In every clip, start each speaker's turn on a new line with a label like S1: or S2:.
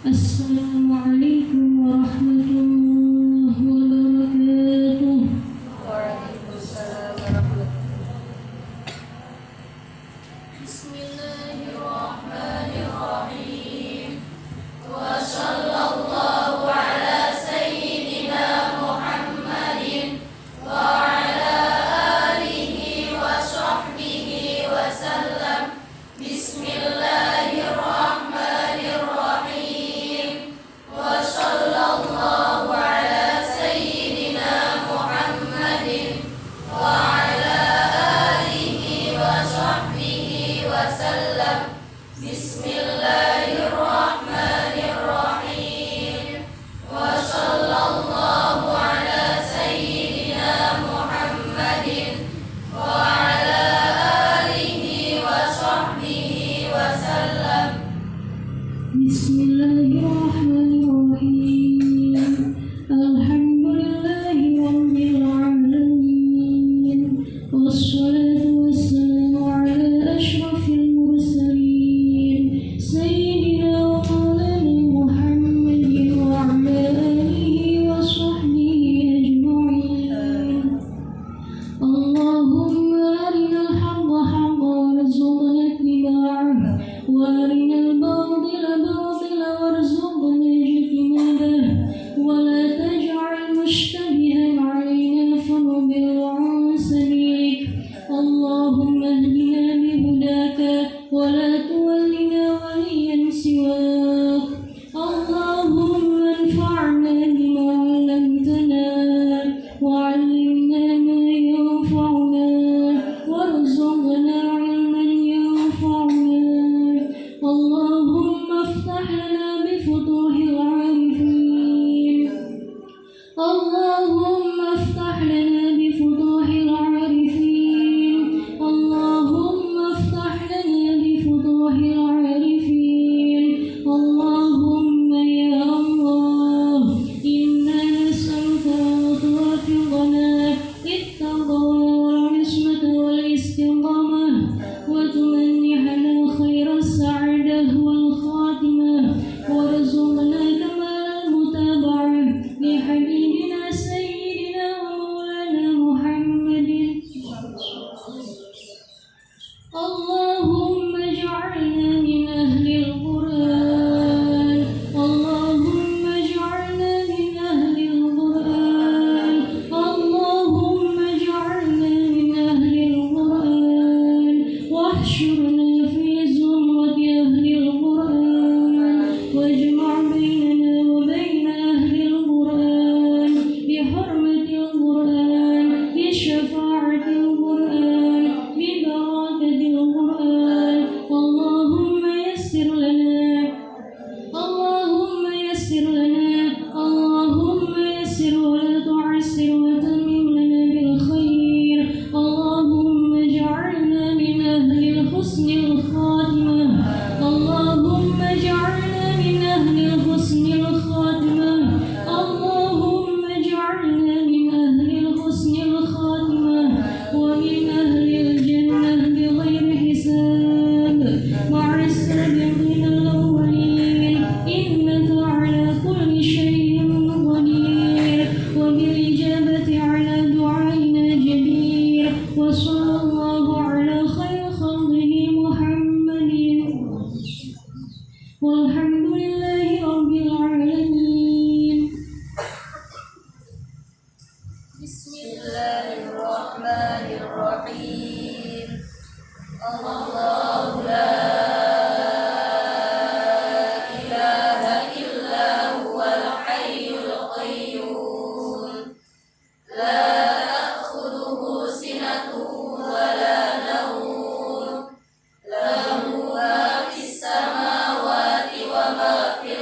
S1: Assalamualaikum warahmatullahi wabarakatuh.
S2: Waalaikumsalam warahmatullahi. Bismillahirrahmanirrahim. Wa sallallahu ala sayyidina Muhammadin wa ala alihi wa sahbihi wa sallam. Bismillahirrahmanirrahim. Wa sallallahu ala sayyidina Muhammadin wa ala alihi wa sahbihi wa sallam. Bismillahirrahmanirrahim. Wa sallallahu ala sayyidina Muhammadin wa ala alihi wa sahbihi wa sallam.
S1: Bismillahirrahmanirrahim. Alhamdulillahi rabbil alamin. Wassalatu wassalamu ala asyrafil mursalin sayyidina wa maulana Muhammadin wa ala alihi wa sahbihi ajma'in. Allahumma arinal haqqa haqqan warzuqna ittiba'ah wa arinal batila batila warzuqna ijtinabah wa la taj'al mushtabihan 'alaina fanudilla 'an sabilik. Allahumma ihdina bihudaka wa la tuwallina waliyan siwak. Allahumma anfa'na bima 'allamtana wa 'allimna ma yanfa'una warzuqna 'ilman yanfa'una. Allahumma iftah lana bi futuhil 'arifin. Allahumma iftah lana bi futuhil 'arifin. Allahumma iftah lana bi futuhil 'arifin. Allahumma ya Allah, inna nas'aluka an tuwaffiqana lit-taqwa wal 'ismata wal istiqamah wa tumannihana khairas sa'adah wal khatimah warzuqna kamal mutaba'ah li habibina sayyidina wa maulana Muhammadin. Allahumma ij'alna min ahlil Qur'an. Allahumma ij'alna min ahlil Qur'an. Allahumma ij'alna min ahlil Qur'an. Wahsyurna fi zumrati ahlil Qur'an. Wajma' bainana wa bain ahlil Qur'an bi hurmatil Qur'an, bi syafa'atil Qur'an, bi barakatil Qur'an. Allahumma yassir lana. Allahumma yassir lana. Allahumma yassir wa la tu'assir wa tammim lana bil khair. Allahumma ij'alna min ahlil husnil khatimah. Allahumma ij'alna min ahlil husnil khatimah. Allahumma ij'alna min ahlil husnil khatimah wa min ahlil jannah bighairi hisab ma'as sabiqinal awwalin. Innaka 'ala kulli shay'in qadir wa bil ijabati 'ala du'aina jadir. Wa sallallahu 'ala khairi khalqihi Muhammadin walhamdulillahi rabbil alamin.
S2: Bismillahirrahmanirrahim. Allahu la ilaha illa huwal hayyul qayyum. La ta'khudhuhu sinatun wa la nawm. Lahu ma fis samawati wa ma fil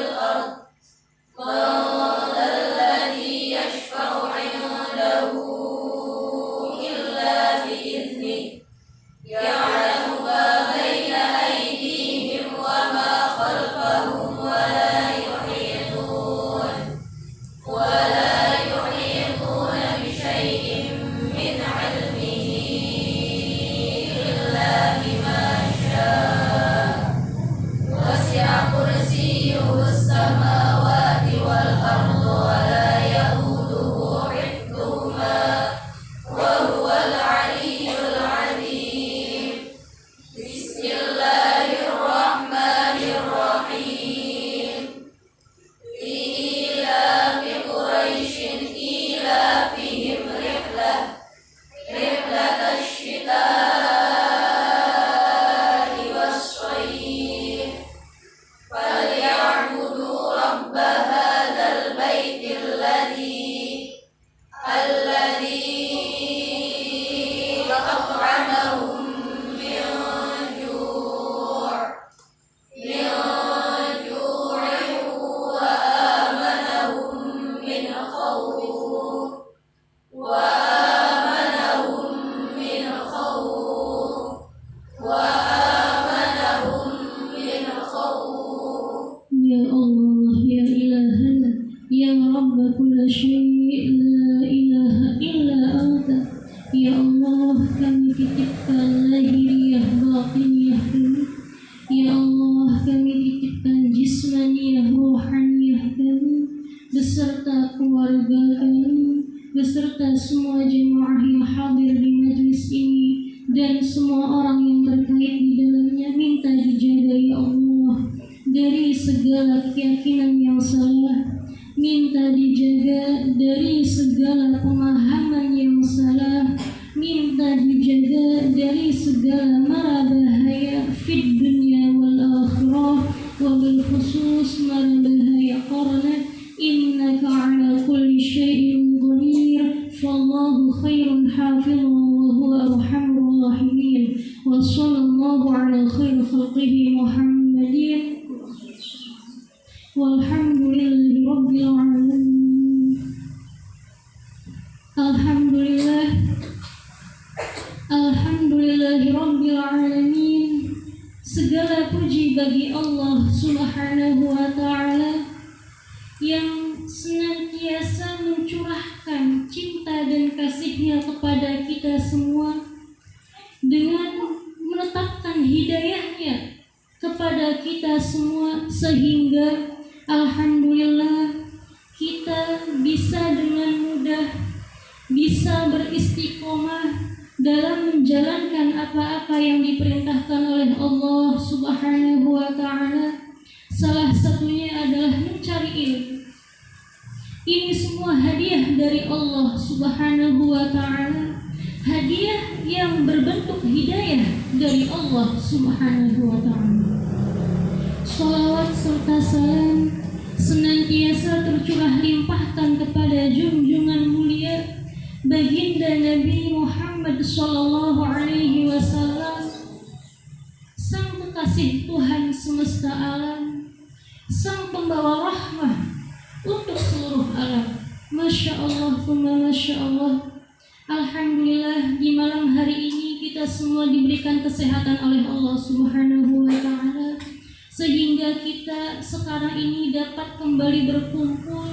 S1: serta semua jemaah yang hadir di majelis ini dan semua orang yang terkait di dalamnya minta dijaga ya Allah dari segala keyakinan yang salah, minta dijaga dari segala pemahaman yang salah, minta dijaga dari segala mara bahaya fid dunya wal akhirah, wabil khusus mara bahaya qarna innaka ala kulli syai'in qadir, fallahu khairun hafizan wa huwa arhamur rahimin, wa sallallahu ala khairi khalqihi Muhammadin walhamdulillahi rabbil alamin. Alhamdulillahi rabbil alamin. Segala puji bagi Allah Subhanahu wa ta'ala yang senantiasa mencurahkan cinta dan kasih-Nya kepada kita semua dengan menetapkan hidayah-Nya kepada kita semua, sehingga alhamdulillah kita bisa dengan mudah bisa beristiqomah dalam menjalankan apa-apa yang diperintahkan oleh Allah Subhanahu wa ta'ala. Salah satunya adalah mencari ilmu. Ini semua hadiah dari Allah Subhanahu wa ta'ala, hadiah yang berbentuk hidayah dari Allah Subhanahu wa ta'ala. Shalawat serta salam senantiasa tercurah limpahkan kepada junjungan mulia baginda Nabi Muhammad sallallahu alaihi wasallam, sang kekasih Tuhan semesta alam, sang pembawa rahmah untuk seluruh alam. Masya Allah, Masya Allah. Alhamdulillah, di malam hari ini kita semua diberikan kesehatan oleh Allah Subhanahu wa ta'ala, sehingga kita sekarang ini dapat kembali berkumpul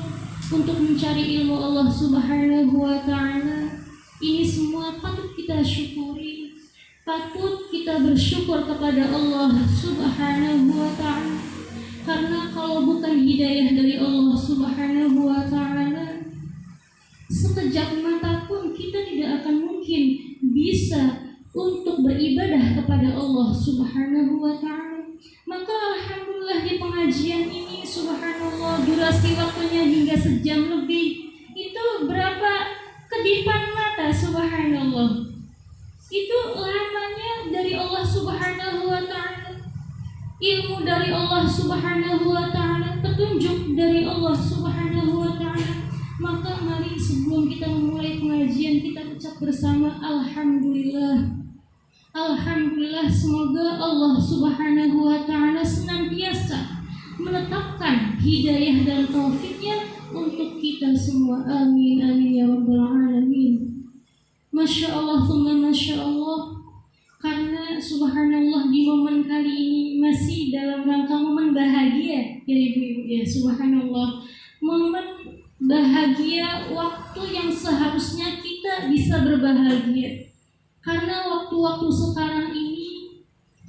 S1: untuk mencari ilmu Allah Subhanahu wa ta'ala. Ini semua patut kita syukuri, patut kita bersyukur kepada Allah Subhanahu wa ta'ala. Karena kalau bukan hidayah dari Allah Subhanahu wa ta'ala, sekejap mata pun kita tidak akan mungkin bisa untuk beribadah kepada Allah Subhanahu wa ta'ala. Maka alhamdulillah di pengajian ini subhanallah durasi waktunya hingga sejam lebih. Itu berapa kedipan mata, subhanallah. Itu lamanya dari Allah Subhanahu wa ta'ala. Ilmu dari Allah Subhanahu wa ta'ala, petunjuk dari Allah Subhanahu wa ta'ala. Maka mari sebelum kita memulai pengajian kita ucap bersama alhamdulillah. Alhamdulillah, semoga Allah Subhanahu wa ta'ala senantiasa menetapkan hidayah dan taufiknya untuk kita semua. Amin, amin ya rabbal alamin. Masya Allah, Masya Allah. Karena subhanallah di momen kali ini masih dalam rangka momen bahagia ya ibu-ibu ya, subhanallah. Momen bahagia, waktu yang seharusnya kita bisa berbahagia. Karena waktu-waktu sekarang ini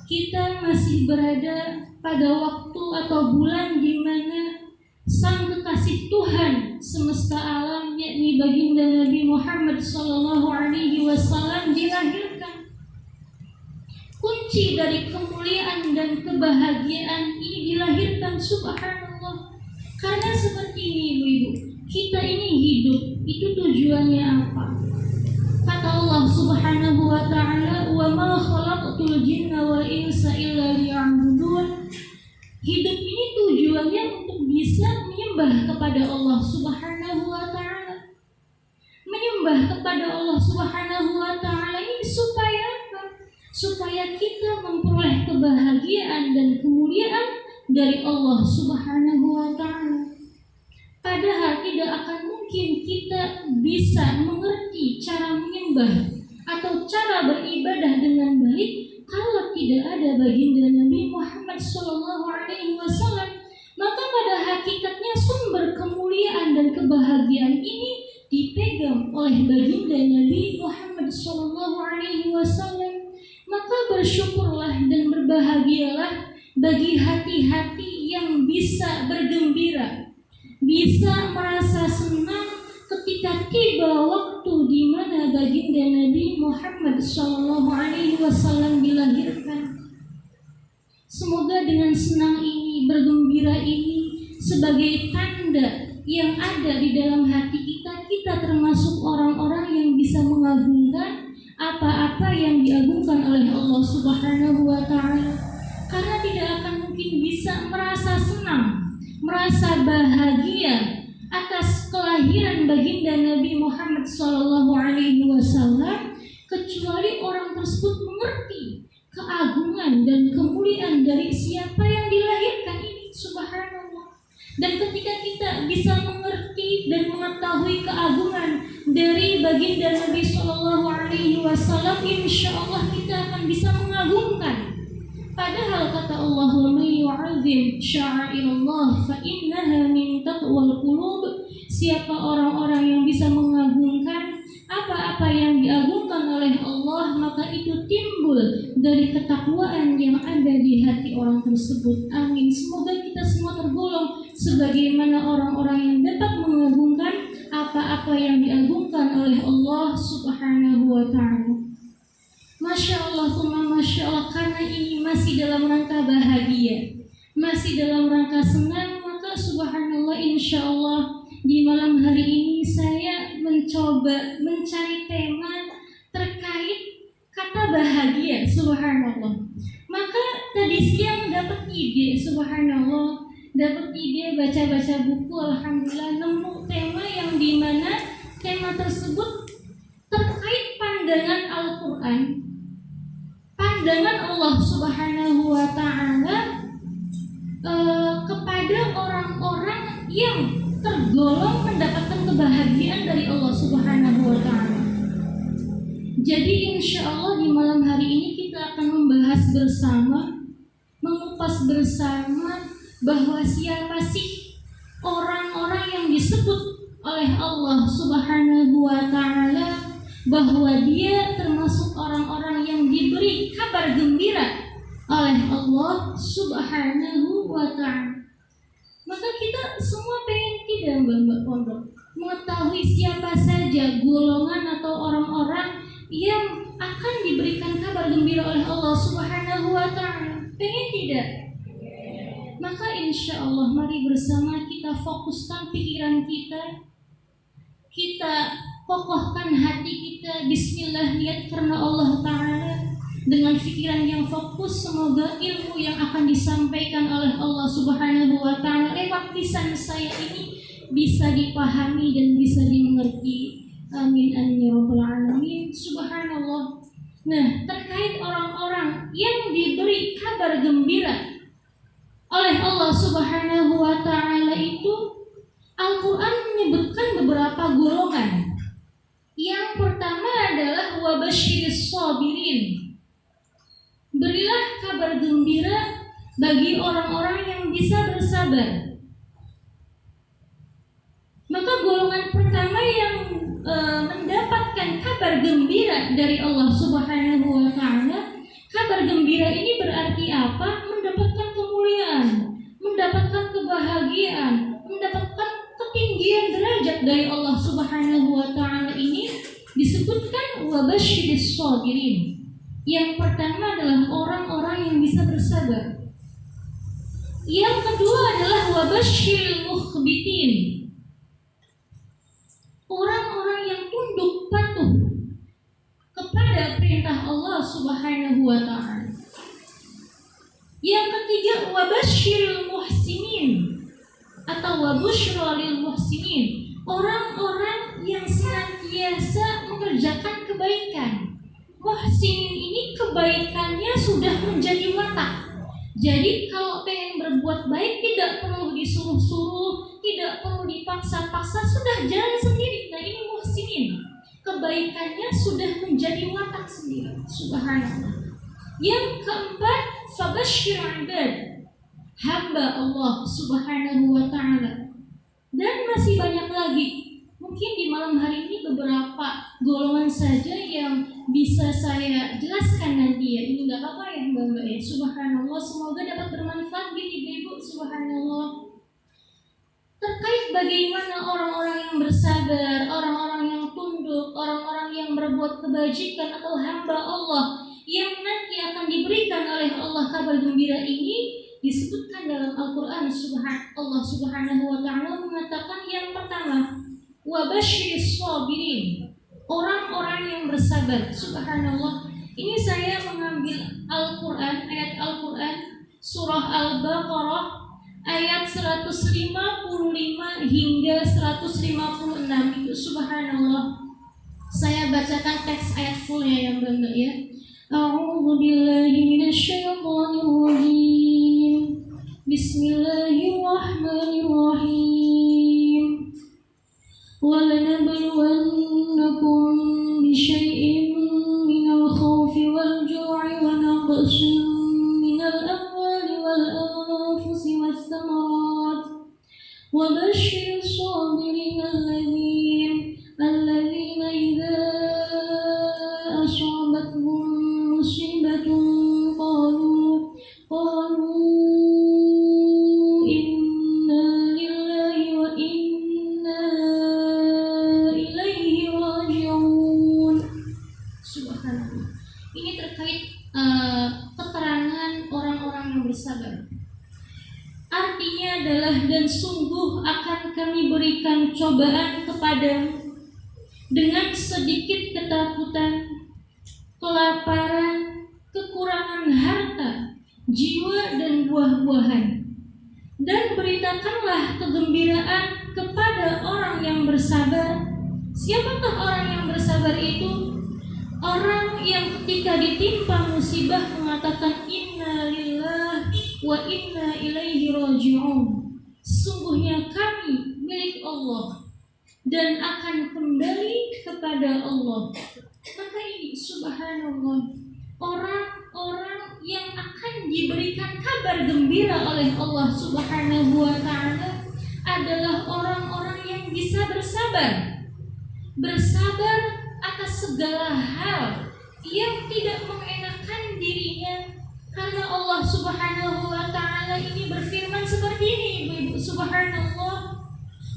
S1: kita masih berada pada waktu atau bulan di mana sang kekasih Tuhan semesta alam, yakni baginda Nabi Muhammad sallallahu alaihi wasallam dilahirkan. Kunci dari kemuliaan dan kebahagiaan ini dilahirkan, subhanallah. Karena seperti ini ibu-ibu, kita ini hidup, itu tujuannya apa? Kata Allah Subhanahu wa ta'ala, wa ma khalaqtul jinna wal insa illa liya'budun. Hidup ini tujuannya untuk bisa menyembah kepada Allah Subhanahu wa ta'ala. Menyembah kepada Allah Subhanahu wa ta'ala ini supaya apa? Supaya kita memperoleh kebahagiaan dan kemuliaan dari Allah Subhanahu wa ta'ala. Padahal tidak akan mungkin kita bisa mengerti cara menyembah atau cara beribadah dengan baik kalau tidak ada baginda Nabi Muhammad SAW. Maka pada hakikatnya sumber kemuliaan dan kebahagiaan ini dipegang oleh baginda Nabi Muhammad SAW. Maka bersyukurlah dan berbahagialah bagi hati-hati yang bisa bergembira, bisa merasa senang ketika tiba waktu mana baginda Nabi Muhammad SAW dilahirkan. Semoga dengan senang ini, bergembira ini sebagai tanda yang ada di dalam hati kita, kita termasuk orang-orang yang bisa mengagungkan apa-apa yang diagungkan oleh Allah Subhanahu wa Ta'ala. Karena tidak akan mungkin bisa merasa senang, merasa bahagia atas kelahiran baginda Nabi Muhammad SAW kecuali orang tersebut mengerti keagungan dan kemuliaan dari siapa yang dilahirkan ini, subhanallah. Dan ketika kita bisa mengerti dan mengetahui keagungan dari baginda Nabi SAW, insya Allah kita akan bisa mengagungkan. Padahal kata Allah, "Man yu'azzim sya'airallah fa innaha min taqwal qulub." Siapa orang-orang yang bisa mengagungkan apa-apa yang diagungkan oleh Allah, maka itu timbul dari ketakwaan yang ada di hati orang tersebut. Amin. Semoga kita semua tergolong sebagaimana orang-orang yang dapat mengagungkan apa-apa yang diagungkan oleh Allah Subhanahu wa Ta'ala. Masya Allah, Masya Allah, karena ini masih dalam rangka bahagia, masih dalam rangka senang, maka subhanallah, insya Allah di malam hari ini saya mencoba mencari tema terkait kata bahagia, subhanallah. Maka tadi siang dapat ide, subhanallah, dapat ide baca-baca buku, alhamdulillah nemu tema yang dimana tema tersebut terkait pandangan Al-Quran, pandangan Allah Subhanahu wa Ta'ala kepada orang-orang yang tergolong mendapatkan kebahagiaan dari Allah Subhanahu wa Ta'ala. Jadi insya Allah di malam hari ini kita akan membahas bersama, mengupas bersama bahwa siapa sih orang-orang yang disebut oleh Allah Subhanahu wa Ta'ala bahwa dia termasuk orang-orang yang diberi kabar gembira oleh Allah Subhanahu wa Ta'ala. Maka kita semua pengen tidak Mbak Pondok mengetahui siapa saja golongan atau orang-orang yang akan diberikan kabar gembira oleh Allah Subhanahu wa Ta'ala. Pengen tidak? Maka insya Allah mari bersama kita fokuskan pikiran kita, kita kokohkan hati kita, bismillah, niat karena Allah Ta'ala. Dengan pikiran yang fokus, semoga ilmu yang akan disampaikan oleh Allah Subhanahu wa Ta'ala lewat lisan saya ini bisa dipahami dan bisa dimengerti. Amin amin ya rabbal alamin. Subhanallah. Nah, terkait orang-orang yang diberi kabar gembira oleh Allah Subhanahu wa Ta'ala itu, Al-Quran menyebutkan beberapa golongan. Yang pertama adalah wabasyiris sabirin. Berilah kabar gembira bagi orang-orang yang bisa bersabar. Maka golongan pertama yang mendapatkan kabar gembira dari Allah Subhanahu wa Ta'ala, kabar gembira ini berarti apa? Mendapatkan kemuliaan, mendapatkan kebahagiaan, mendapatkan ketinggian derajat dari Allah Subhanahu wa Ta'ala. Ini disebutkan wabasyiris sabirin. Yang pertama adalah orang-orang yang bisa bersabar. Yang kedua adalah wabasyiril mukhbitin, orang-orang yang tunduk patuh kepada perintah Allah Subhanahu wa Ta'ala. Yang ketiga wabasyiril muhsinin atau wabusyra lil muhsinin, orang-orang yang senantiasa mengerjakan kebaikan. Muhsinin ini kebaikannya sudah menjadi watak. Jadi kalau pengen berbuat baik tidak perlu disuruh-suruh, tidak perlu dipaksa-paksa, sudah jalan sendiri. Nah, ini muhsinin, kebaikannya sudah menjadi watak sendiri. Subhanallah. Yang keempat, fabasyir ibad, hamba Allah Subhanahu wa Ta'ala. Dan masih banyak lagi. Mungkin di malam hari ini beberapa golongan saja yang bisa saya jelaskan nanti ya. Ini nggak apa-apa ya Mbak ya. Subhanallah, semoga dapat bermanfaat bagi ibu-ibu. Subhanallah. Terkait bagaimana orang-orang yang bersabar, orang-orang yang tunduk, orang-orang yang berbuat kebajikan atau hamba Allah yang nanti akan diberikan oleh Allah kabar gembira ini disebutkan dalam Al-Quran. Allah Subhanahu wa Ta'ala mengatakan yang pertama, wa basyiris sabirin, orang-orang yang bersabar. Subhanallah, ini saya mengambil Al-Quran, ayat Al-Quran surah Al-Baqarah ayat 155 hingga 156 itu. Subhanallah, saya bacakan teks ayat fullnya yang benar ya. A'udzu billahi minasyaitonir rajim. Bismillahirrahmanirrahim. Wa lanabluwannakum bisyai'in minal khawfi wal ju'i wa naqsin minal amwali wal anfusi was thamarat wa basyiris sabirin alladzina idza asabatuhum musibatun qalu inna lillahi wa inna ilaihi raji'un. Subhanallah. Ini terkait keterangan orang-orang yang bersabar. Artinya adalah, dan sungguh akan kami berikan cobaan kepadamu dengan sedikit ketakutan, kelaparan, kekurangan harta, jiwa dan buah-buahan. Dan beritakanlah kegembiraan kepada orang yang bersabar. Siapakah orang yang bersabar itu? Orang yang ketika ditimpa musibah mengatakan inna lillahi wa inna ilaihi raji'un. Sungguhnya kami milik Allah dan akan kembali kepada Allah. Maka ini subhanallah, orang-orang yang akan diberikan kabar gembira oleh Allah Subhanahu wa Ta'ala adalah orang-orang yang bisa bersabar. Bersabar atas segala hal yang tidak mengenakan dirinya, karena Allah Subhanahu wa Ta'ala ini berfirman seperti ini, Ibu-ibu, subhanallah,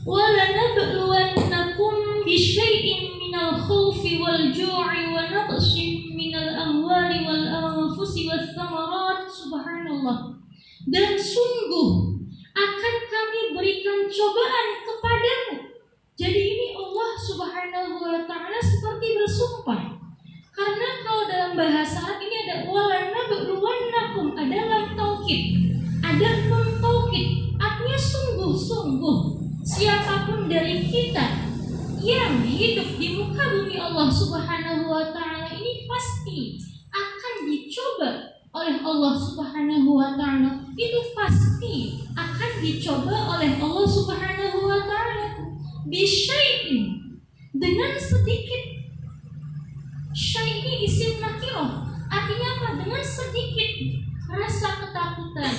S1: wa lanabluwannakum bisyai'in minal khawfi wal ju'i wa naqsin minal amwali wal anfusi was thamarat. Subhanallah, dan sungguh akan kami berikan cobaan kepadamu. Jadi ini Allah Subhanahu wa Ta'ala seperti bersumpah. Karena kalau dalam bahasa Arab ini ada walanabluwannakum, ada lam taukid, ada nun taukid, artinya sungguh-sungguh siapapun dari kita yang hidup di muka bumi Allah Subhanahu wa Ta'ala ini pasti akan dicoba oleh Allah Subhanahu wa Ta'ala. Itu pasti akan dicoba oleh Allah Subhanahu wa Ta'ala bisyai'in, dengan sedikit. Syai' ini isim nakirah, artinya apa? Dengan sedikit rasa ketakutan,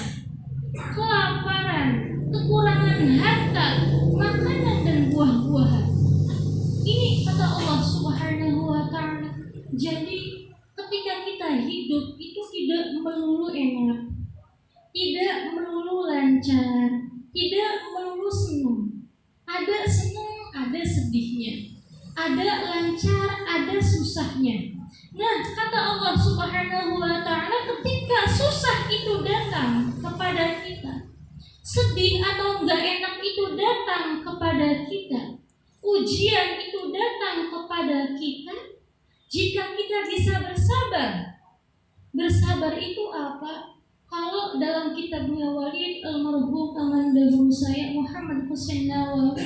S1: kelaparan, kekurangan harta, makanan dan buah-buahan. Ini kata Allah Subhanahu wa Ta'ala. Jadi ketika kita hidup itu tidak melulu enak, tidak melulu lancar, tidak melulu senang. Ada senang, ada sedihnya, ada lancar, ada susahnya. Nah, kata Allah Subhanahu wa Ta'ala, ketika susah itu datang kepada kita, sedih atau enggak enak itu datang kepada kita, ujian itu datang kepada kita, jika kita bisa bersabar. Bersabar itu apa? Kalau dalam kitabnya Walid almarhum amandahum saya Muhammad Hussein Nawawi,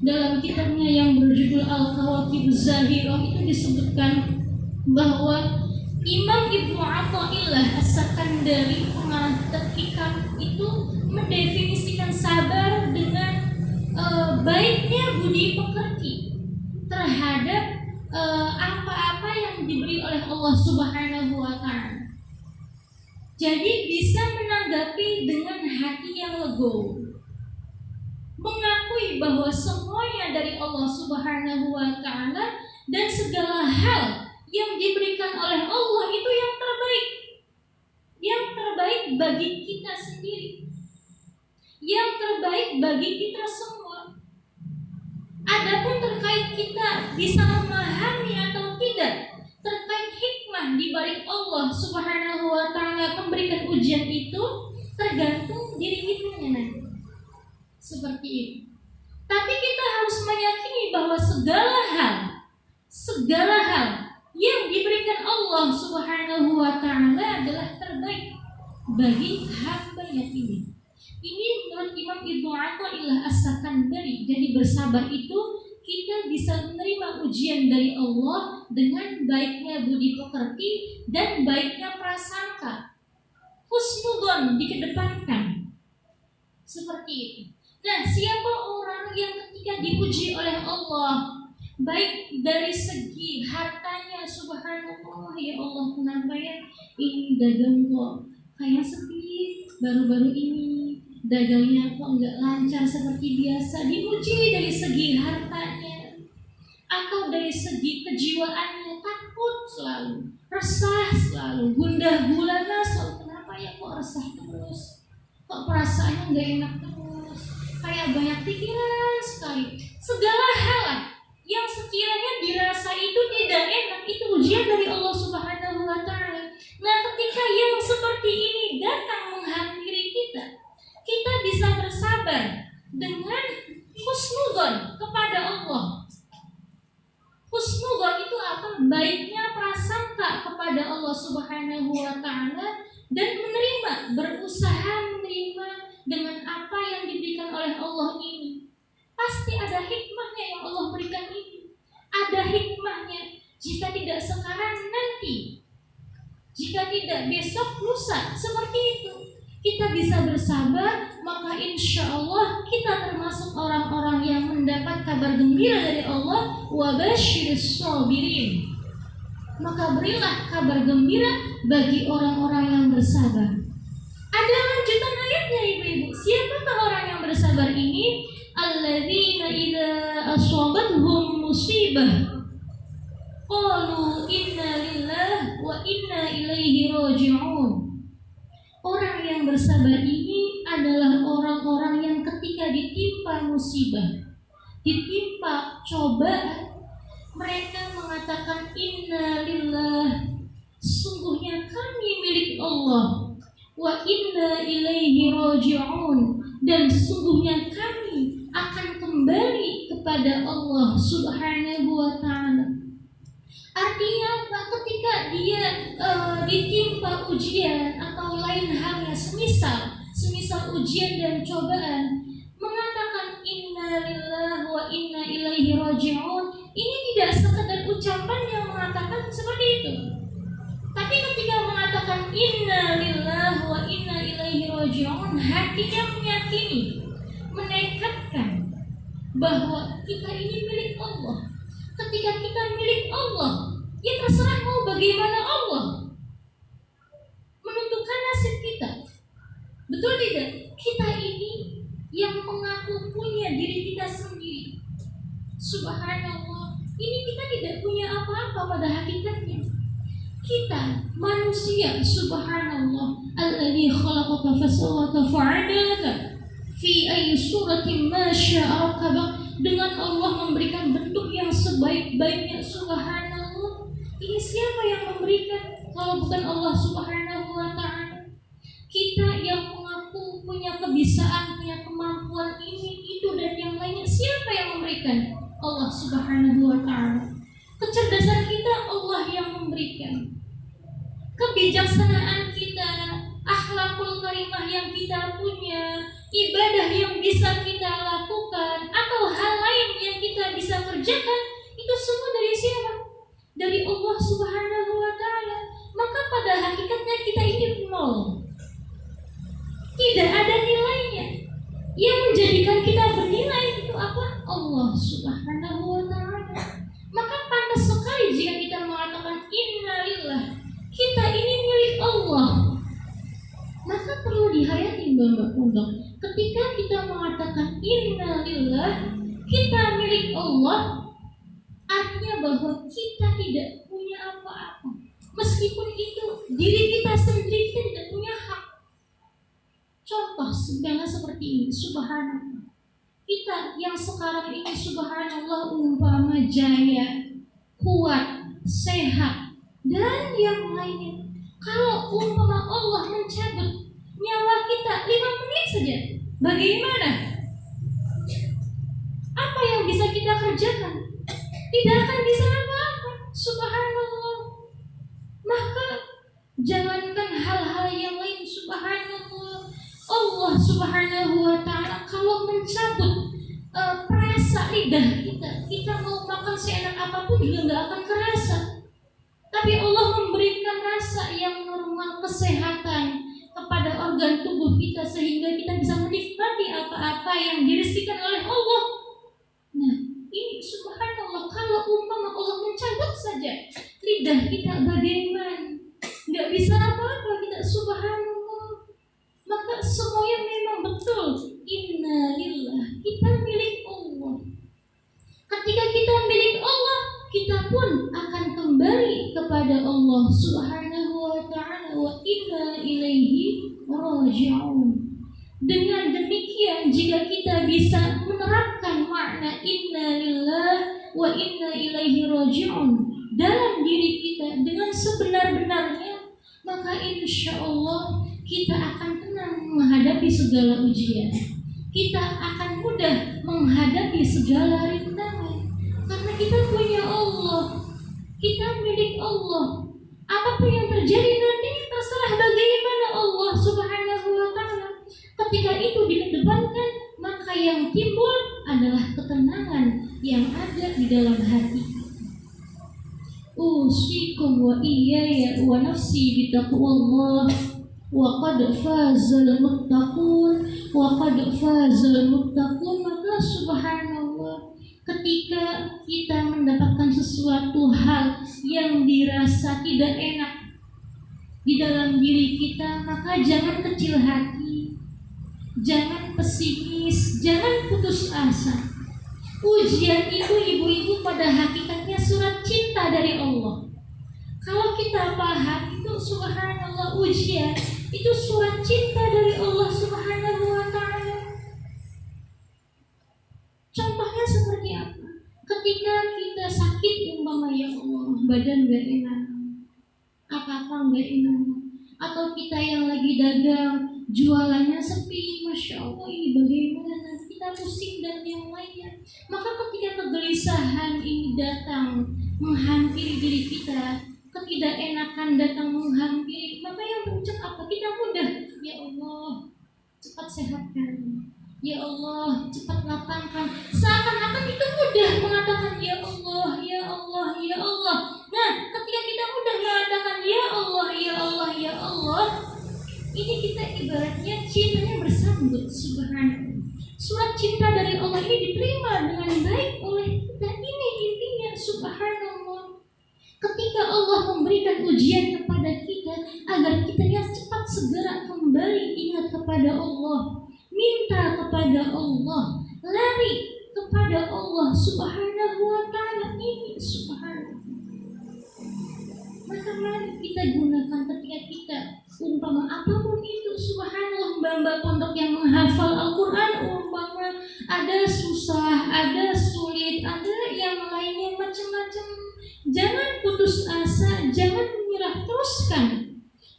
S1: dalam kitabnya yang berjudul Al-Kawakib Zahirah, itu disebutkan bahwa Imam Ibnu Athaillah As-Sakandari, pengarang Tahqiqat, itu mendefinisikan sabar dengan baiknya budi pekerti terhadap apa-apa yang diberi oleh Allah Subhanahu wa Ta'ala. Jadi bisa menanggapi dengan hati yang legowo, mengakui bahwa semuanya dari Allah Subhanahu wa Ta'ala, dan segala hal yang diberikan oleh Allah itu yang terbaik. Yang terbaik bagi kita sendiri, yang terbaik bagi kita semua. Adapun terkait kita bisa memahami atau tidak tidak terkait hikmah di balik Allah Subhanahu wa taala memberikan ujian itu, tergantung diri kita nanti. Seperti itu. Tapi kita harus meyakini bahwa segala hal yang diberikan Allah Subhanahu wa taala adalah terbaik bagi hamba-Nya ini. Ini menurut Imam Ibnu Athaillah As-Sakandari. Jadi bersabar itu kita bisa menerima ujian dari Allah dengan baiknya budi pekerti dan baiknya prasangka. Husnudzon dikedepankan. Seperti itu. Nah, siapa orang yang ketika dipuji oleh Allah, baik dari segi hartanya, subhanallah, ya Allah, kenapa ya ini dagang kok kayak sepi baru-baru ini, dagangnya kok nggak lancar seperti biasa, dipuji dari segi hartanya, atau dari segi kejiwaannya, takut selalu, resah selalu, gundah gulana selalu, kenapa ya kok resah terus, kok perasaannya nggak enak terus, kayak banyak pikiran sekali. Segala hal yang sekiranya dirasa itu tidak enak, itu ujian dari Allah Subhanahu wa taala. Nah, ketika yang seperti ini datang menghampiri kita, kita bisa bersabar dengan husnudzon kepada Allah. Husnudzon itu apa? Baiknya prasangka kepada Allah Subhanahu wa taala dan menerima, berusaha menerima dengan apa yang diberikan oleh Allah ini. Pasti ada hikmahnya yang Allah berikan ini. Ada hikmahnya. Jika tidak sekarang, nanti. Jika tidak besok, lusa. Seperti itu. Kita bisa bersabar, maka insya Allah kita termasuk orang-orang yang mendapat kabar gembira dari Allah. Wa basyiris shabirin. Maka berilah kabar gembira bagi orang-orang yang bersabar. Ada lanjutan ayatnya, ibu-ibu. Siapakah orang yang bersabar ini? Alladzina idza asabathum musibah qalu inna lillahi wa inna ilaihi raji'un. Orang yang bersabar ini adalah orang-orang yang ketika ditimpa musibah, ditimpa cobaan, mereka mengatakan inna lillahi, sungguhnya kami milik Allah, wa inna ilaihi raji'un, dan sesungguhnya kami akan kembali kepada Allah Subhanahu wa taala. Artinya ketika dia ditimpa ujian atau lain halnya semisal ujian dan cobaan, mengatakan inna lillahi wa inna ilaihi raji'un, ini tidak sekedar ucapan yang mengatakan seperti itu. Tapi ketika mengatakan inna lillahi wa inna ilaihi raji'un, hatinya meyakini, menekadkan bahwa kita ini milik Allah. Ketika kita milik Allah, ya terserah mau bagaimana Allah menentukan nasib kita. Betul tidak? Kita ini yang mengaku punya diri kita sendiri. Subhanallah, ini kita tidak punya apa-apa pada hakikatnya. Kita manusia, subhanallah, alladzi khalaqaka fasawwaka fa'adalaka fi ayyi suratin ma syaa rakabak. Dengan Allah memberikan bentuk yang sebaik-baiknya, subhanallah. Ini siapa yang memberikan kalau bukan Allah Subhanahu wa taala? Kita yang mengaku punya kebiasaan, punya kemampuan ini, itu dan yang lainnya, siapa yang memberikan? Allah Subhanahu wa taala. Kecerdasan kita Allah yang memberikan. Kebijaksanaan kita, akhlakul karimah yang kita punya, ibadah yang bisa kita lakukan, atau hal lain yang kita bisa kerjakan, itu semua dari siapa? Dari Allah Subhanahu wa taala. Maka pada hakikatnya kita ini nol. Tidak ada nilainya. Yang menjadikan kita bernilai itu apa? Allah Subhanahu wa taala. Maka pantas sekali jika kita mengatakan innalillah, kita ini milik Allah. Maka perlu dihayati Bapak Undang. Ketika kita mengatakan innalillah, kita milik Allah, artinya bahwa kita tidak punya apa-apa. Meskipun itu diri kita sendiri, kita tidak punya hak. Contoh sederhana seperti ini, subhanallah. Kita yang sekarang ini subhanallah umpama jaya, kuat, sehat, dan yang lainnya. Kalau umpama Allah mencabut nyawa kita 5 menit saja, bagaimana? Apa yang bisa kita kerjakan? Tidak akan bisa apa-apa. Subhanallah. Maka jangankan hal-hal yang lain, subhanallah, Allah subhanahu wa ta'ala kalau mencabut perasa lidah kita mau makan seenak apapun juga nggak akan kerasa. Tapi Allah memberikan rasa yang normal, kesehatan kepada organ tubuh kita sehingga kita bisa menikmati apa-apa yang dirizkikan oleh Allah. Nah, ini subhanallah, kalau umpama Allah mencabut saja lidah kita, bagaimana? Nggak bisa apa-apa kita, subhanallah. Maka semuanya memang betul. Inna lillah, kita milik Allah. Ketika kita milik Allah, kita pun akan kembali kepada Allah subhanahu wa ta'ala. Wa inna ilaihi raji'un. Dengan demikian, jika kita bisa menerapkan makna inna lillah wa inna ilaihi raji'un dalam diri kita dengan sebenar-benarnya, maka insya Allah kita akan tenang menghadapi segala ujian. Kita akan mudah menghadapi segala rintangan karena kita punya Allah, kita milik Allah. Apapun yang terjadi nanti terserah bagaimana Allah subhanahu wa ta'ala. Ketika itu dikedepankan, maka yang timbul adalah ketenangan yang ada di dalam hati. Usikum wa iyaya wa nafsi bitaqwallah wa qad fazal muttaqun wa qad fazal muttaqun. Maka subhanallah, ketika kita mendapatkan sesuatu hal yang dirasa tidak enak di dalam diri kita, maka jangan kecil hati, jangan pesimis, jangan putus asa. Ujian itu ibu-ibu pada hakikatnya surat cinta dari Allah. Kalau kita paham itu subhanallah, ujian itu surat cinta dari Allah subhanahu wa ta'ala. Contohnya seperti apa? Ketika kita sakit umpama, ya Allah, badan gak enak, apa-apa gak enak, atau kita yang lagi dagang jualannya sepi, masya Allah, ini bagaimana, kita pusing dan yang lainnya. Maka ketika kegelisahan ini datang menghampiri diri kita, ketidakenakan datang menghampiri, maka yang berucap apa? Kita mudah, ya Allah, cepat sehatkan, ya Allah, cepat lapangkan. Seakan-akan itu mudah mengatakan ya Allah, ya Allah, ya Allah. Nah, ketika kita mudah mengatakan ya Allah, ya Allah, ya Allah, ini kita ibaratnya cintanya bersambut, subhanallah. Surat cinta dari Allah ini diterima dengan baik oleh kita. Ini intinya, subhanallah. Ketika Allah memberikan ujian kepada kita agar kita yang cepat segera kembali ingat kepada Allah, minta kepada Allah, lari kepada Allah subhanahu wa ta'ala. Ini subhanallah. Maka mari kita gunakan ketika kita umpama apapun itu, subhanallah, mbak-mbak pondok yang menghafal Al-Quran, umpama ada susah, ada sulit, ada yang lainnya macam-macam, jangan putus asa, jangan menyerah, teruskan.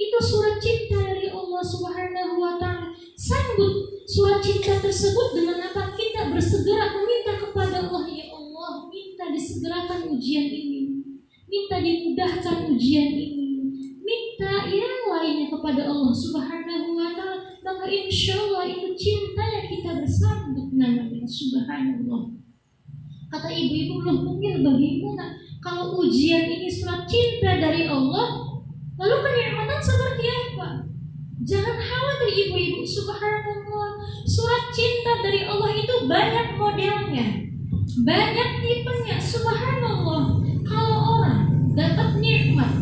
S1: Itu surat cinta dari Allah subhanahu wa ta'ala. Sambut surat cinta tersebut dengan apa? Kita bersegera meminta kepada Allah, ya Allah, minta disegerakan ujian ini, minta dimudahkan ujian ini, minta yang lainnya kepada Allah subhanahu wa ta'ala. Maka insya Allah itu cintanya kita bersambut namanya, subhanallah. Kata ibu-ibu, loh mungkin bagaimana kalau ujian ini surat cinta dari Allah, lalu kenikmatan seperti apa? Jangan khawatir ibu-ibu, subhanallah. Surat cinta dari Allah itu banyak modelnya, banyak tipenya, subhanallah. Kalau orang dapat nikmat,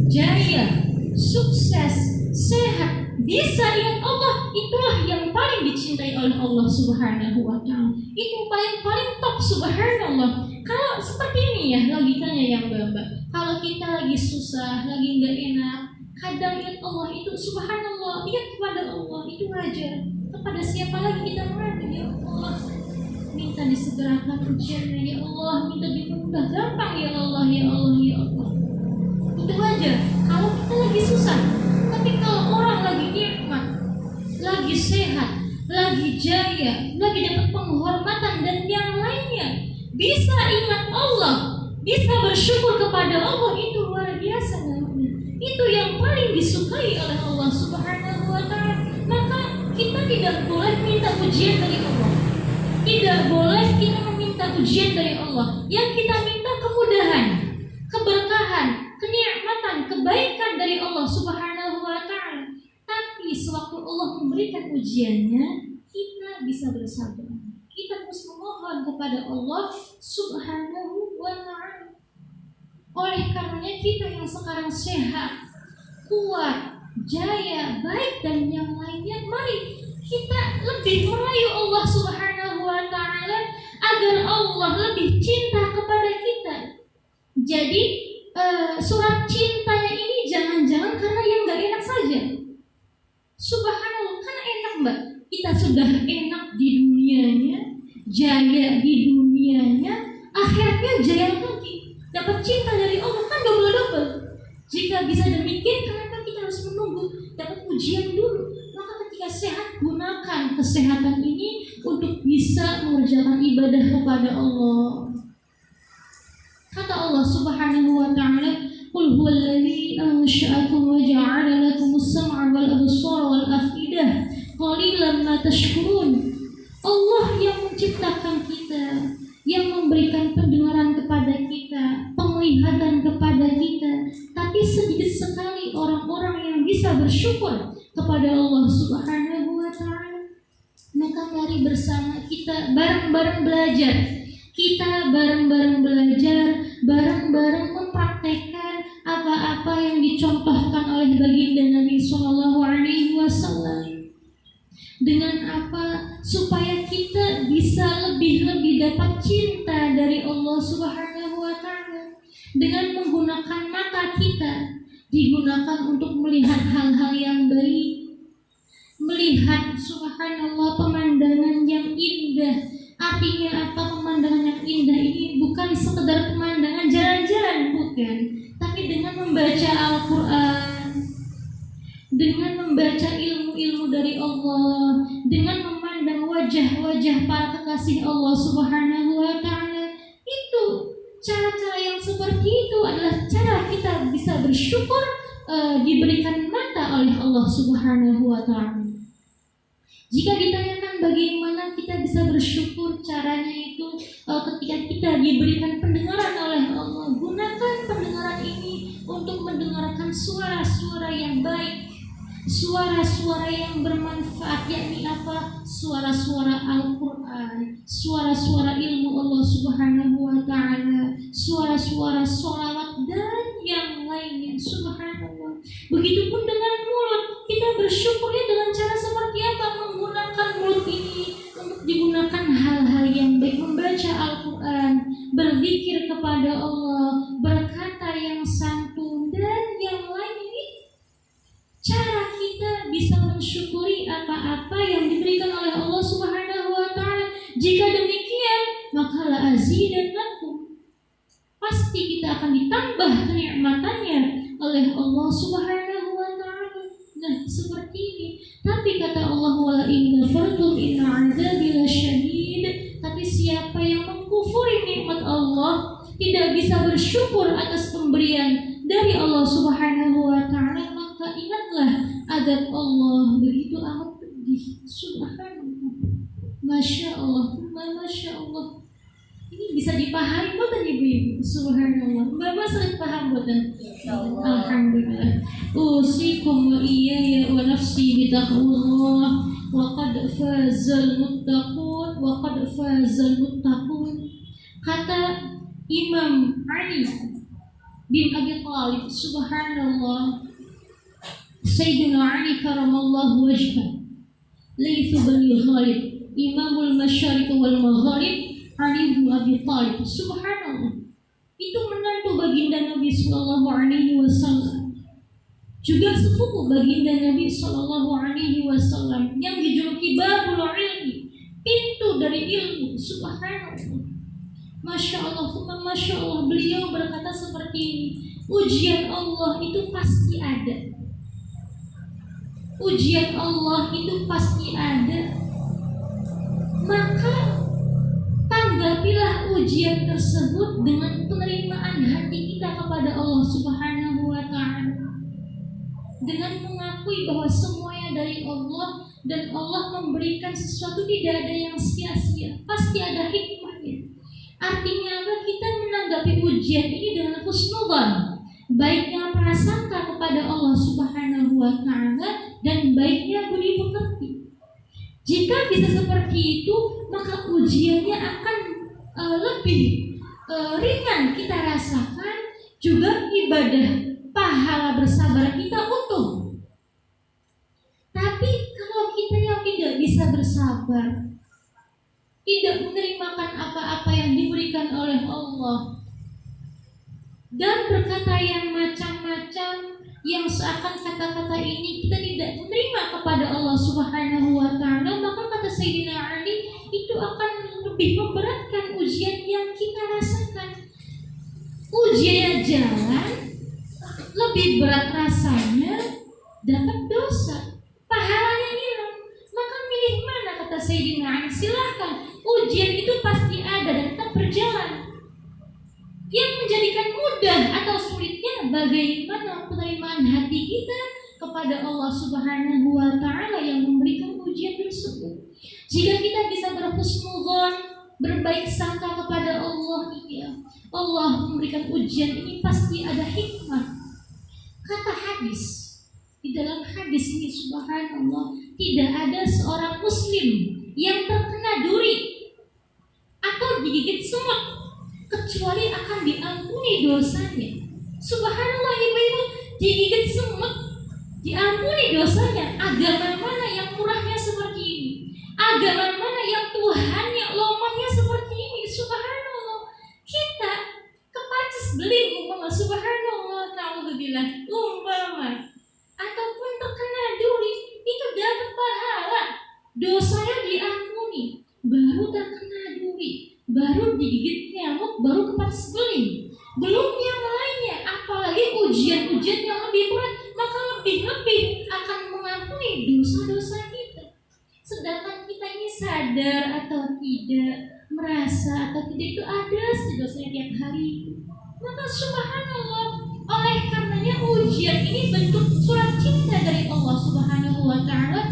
S1: jaya, sukses, sehat, bisa ingat Allah, itulah yang paling dicintai oleh Allah subhanahu wa ta'ala. Itu paling top, subhanallah. Kalau seperti ini ya logikanya yang mbak, kalau kita lagi susah, lagi gak enak, kadang ingat Allah itu subhanallah, ingat kepada Allah itu wajar. Kepada siapa lagi kita mengadu, ya Allah, minta minta disegerakan ujiannya, ya Allah, minta dipermudah gampang, ya Allah, ya Allah, ya Allah. Itu aja kalau kita lagi susah. Tapi kalau orang lagi nikmat, lagi sehat, lagi jaya, lagi dapat penghormatan dan yang lainnya, bisa ingat Allah, bisa bersyukur kepada Allah, itu luar biasa namanya. Itu yang paling disukai oleh Allah Subhanahu wa Ta'ala. Maka kita tidak boleh minta ujian dari Allah. Tidak boleh kita meminta ujian dari Allah. Yang kita minta kemudahan, keberkahan, kenikmatan, kebaikan dari Allah Subhanahu wa Ta'ala. Tapi sewaktu Allah memberikan ujiannya, kita bisa bersabar. Kita terus memohon kepada Allah Subhanahu wa Ta'ala. Oleh karenanya kita yang sekarang sehat, kuat, jaya, baik dan yang lainnya, mari kita lebih merayu Allah Subhanahu wa Ta'ala agar Allah lebih cinta kepada kita. Jadi surat cintanya ini jangan-jangan karena yang gak enak saja. Subhanallah, kan enak Mbak. Kita sudah enak di dunianya, jaya di dunianya, akhirnya jaya lagi, dapat cinta dari Allah, kan double-double. Jika bisa demikian, kenapa kita harus menunggu dapat ujian dulu? Maka ketika sehat, gunakan kesehatan ini untuk bisa mengerjakan ibadah kepada Allah. Kata Allah Subhanahu wa Ta'ala, "Qul huwallazi ansha'akum wa ja'ala lakumus sam'a wal absara wal afidah, qalilan ma tashkurun." Allah yang menciptakan kita, yang memberikan pendengaran kepada kita, penglihatan kepada kita, tapi sedikit sekali orang-orang yang bisa bersyukur kepada Allah Subhanahu wa Ta'ala. Maka mari bersama kita bareng-bareng belajar. Kita bareng-bareng belajar, bareng-bareng mempraktekkan apa-apa yang dicontohkan oleh baginda Nabi Sallallahu Alaihi Wasallam. Dengan apa? Supaya kita bisa lebih-lebih dapat cinta dari Allah Subhanahu wa Ta'ala. Dengan menggunakan mata kita, digunakan untuk melihat hal-hal yang baik, melihat subhanallah pemandangan yang indah. Artinya apa pemandangan yang indah ini? Bukan sekedar pemandangan jalan-jalan, bukan. Tapi dengan membaca Al-Quran, dengan membaca ilmu-ilmu dari Allah, dengan memandang wajah-wajah para kekasih Allah Subhanahu wa Ta'ala. Itu cara-cara yang seperti itu adalah cara kita bisa bersyukur diberikan mata oleh Allah Subhanahu wa Ta'ala. Jika ditanyakan bagaimana kita bisa bersyukur, caranya itu ketika kita diberikan pendengaran oleh Allah, gunakan pendengaran ini untuk mendengarkan suara-suara yang baik, suara-suara yang bermanfaat, yakni apa? Suara-suara Al-Quran, suara-suara ilmu Allah Subhanahu wa Ta'ala, suara-suara sholawat dan yang lainnya. Subhanallah. Begitupun dengan mulut, kita bersyukurnya dengan cara seperti apa? Menggunakan mulut ini untuk digunakan hal-hal yang baik, membaca Al-Quran, berzikir kepada Allah, berkata yang santun dan yang lainnya. Cara kita bisa mensyukuri apa-apa yang diberikan oleh Allah Subhanahu wa Ta'ala. Jika demikian, maka la azidannakum, pasti kita akan ditambah kenikmatannya oleh Allah Subhanahu wa Ta'ala. Nah, seperti ini. Tapi kata Allah, wala in kafartum inna 'adzabi lasyadid. Tapi siapa yang mengkufuri nikmat Allah, tidak bisa bersyukur atas pemberian dari Allah Subhanahu wa Ta'ala, maka ingatlah adab Allah begitu amat pedih. Subhanallah. Masya Allah, Masya Allah. Ini bisa dipahami bukan ibu-ibu? Subhanallah. Bapak sering paham bukan? Alhamdulillah. Usikum wa iyaya wa nafsi bitaqwallah wa qad fazal muttaqun wa qad fazal muttaqun. Kata Imam Ali bin Abi Thalib, subhanallah, Sayyidina Ali karamallahu wajhah, Layth bin Khalid, Imamul Masyariq wal Maghrib, Ali bin Abi Thalib, subhanallah, itu menantu baginda Nabi Sallallahu Alaihi Wasallam, juga sepupu baginda Nabi Sallallahu Alaihi Wasallam, yang dijuluki Babul Ilmi, pintu dari ilmu. Subhanallah. Masya Allah, Masya Allah. Beliau berkata seperti ini, ujian Allah itu pasti ada. Ujian Allah itu pasti ada. Maka tanggapilah ujian tersebut dengan penerimaan hati kita kepada Allah Subhanahu wa Ta'ala, dengan mengakui bahwa semuanya dari Allah dan Allah memberikan sesuatu tidak ada yang sia-sia, pasti ada hikmahnya. Artinya apa? Kita menanggapi ujian ini dengan husnudzan, baiknya prasangka kepada Allah Subhanahu wa Ta'ala dan baiknya budi pekerti. Jika bisa seperti itu, maka ujiannya akan lebih ringan kita rasakan, juga ibadah pahala bersabar kita utuh. Tapi kalau kita yang tidak bisa bersabar, tidak menerimakan apa-apa yang diberikan oleh Allah, dan berkata yang macam-macam, yang seakan kata-kata ini kita tidak menerima kepada Allah Subhanahu wa Ta'ala, maka kata Sayyidina Ali, itu akan lebih memberatkan ujian yang kita rasakan. Ujian jalan lebih berat rasanya, dapat dosa, pahalanya hilang. Maka milih mana, kata Sayyidina Ali? Silahkan, ujian itu pasti ada dan tetap berjalan. Yang menjadikan mudah atau sulitnya bagaimana penerimaan hati kita kepada Allah Subhanahu wa Ta'ala yang memberikan ujian tersebut. Jika kita bisa berhusnudzon, berbaik sangka kepada Allah, iya, Allah memberikan ujian ini pasti ada hikmah. Kata hadis, di dalam hadis ini subhanallah, tidak ada seorang muslim yang terkena duri atau digigit semut kecuali akan diampuni dosanya. Subhanallah ibu-ibu, digigit semut diampuni dosanya. Agama mana yang murahnya seperti ini? Agama mana yang Tuhannya lomannya seperti ini? Subhanallah. Kita kepacis beli umpama, subhanallah, na'udzubillah, umpama ataupun terkena duri, itu dapat pahala, dosanya diampuni. Baru terkena duri, baru digigit nyamuk, baru kepacis beling, belum yang lainnya, apalagi ujian-ujian yang lebih berat, maka lebih-lebih akan mengampuni dosa-dosa kita. Sedangkan kita ini sadar atau tidak, merasa atau tidak, itu ada dosanya tiap hari. Maka subhanallah, oleh karenanya ujian ini bentuk surat cinta dari Allah Subhanahu wa Ta'ala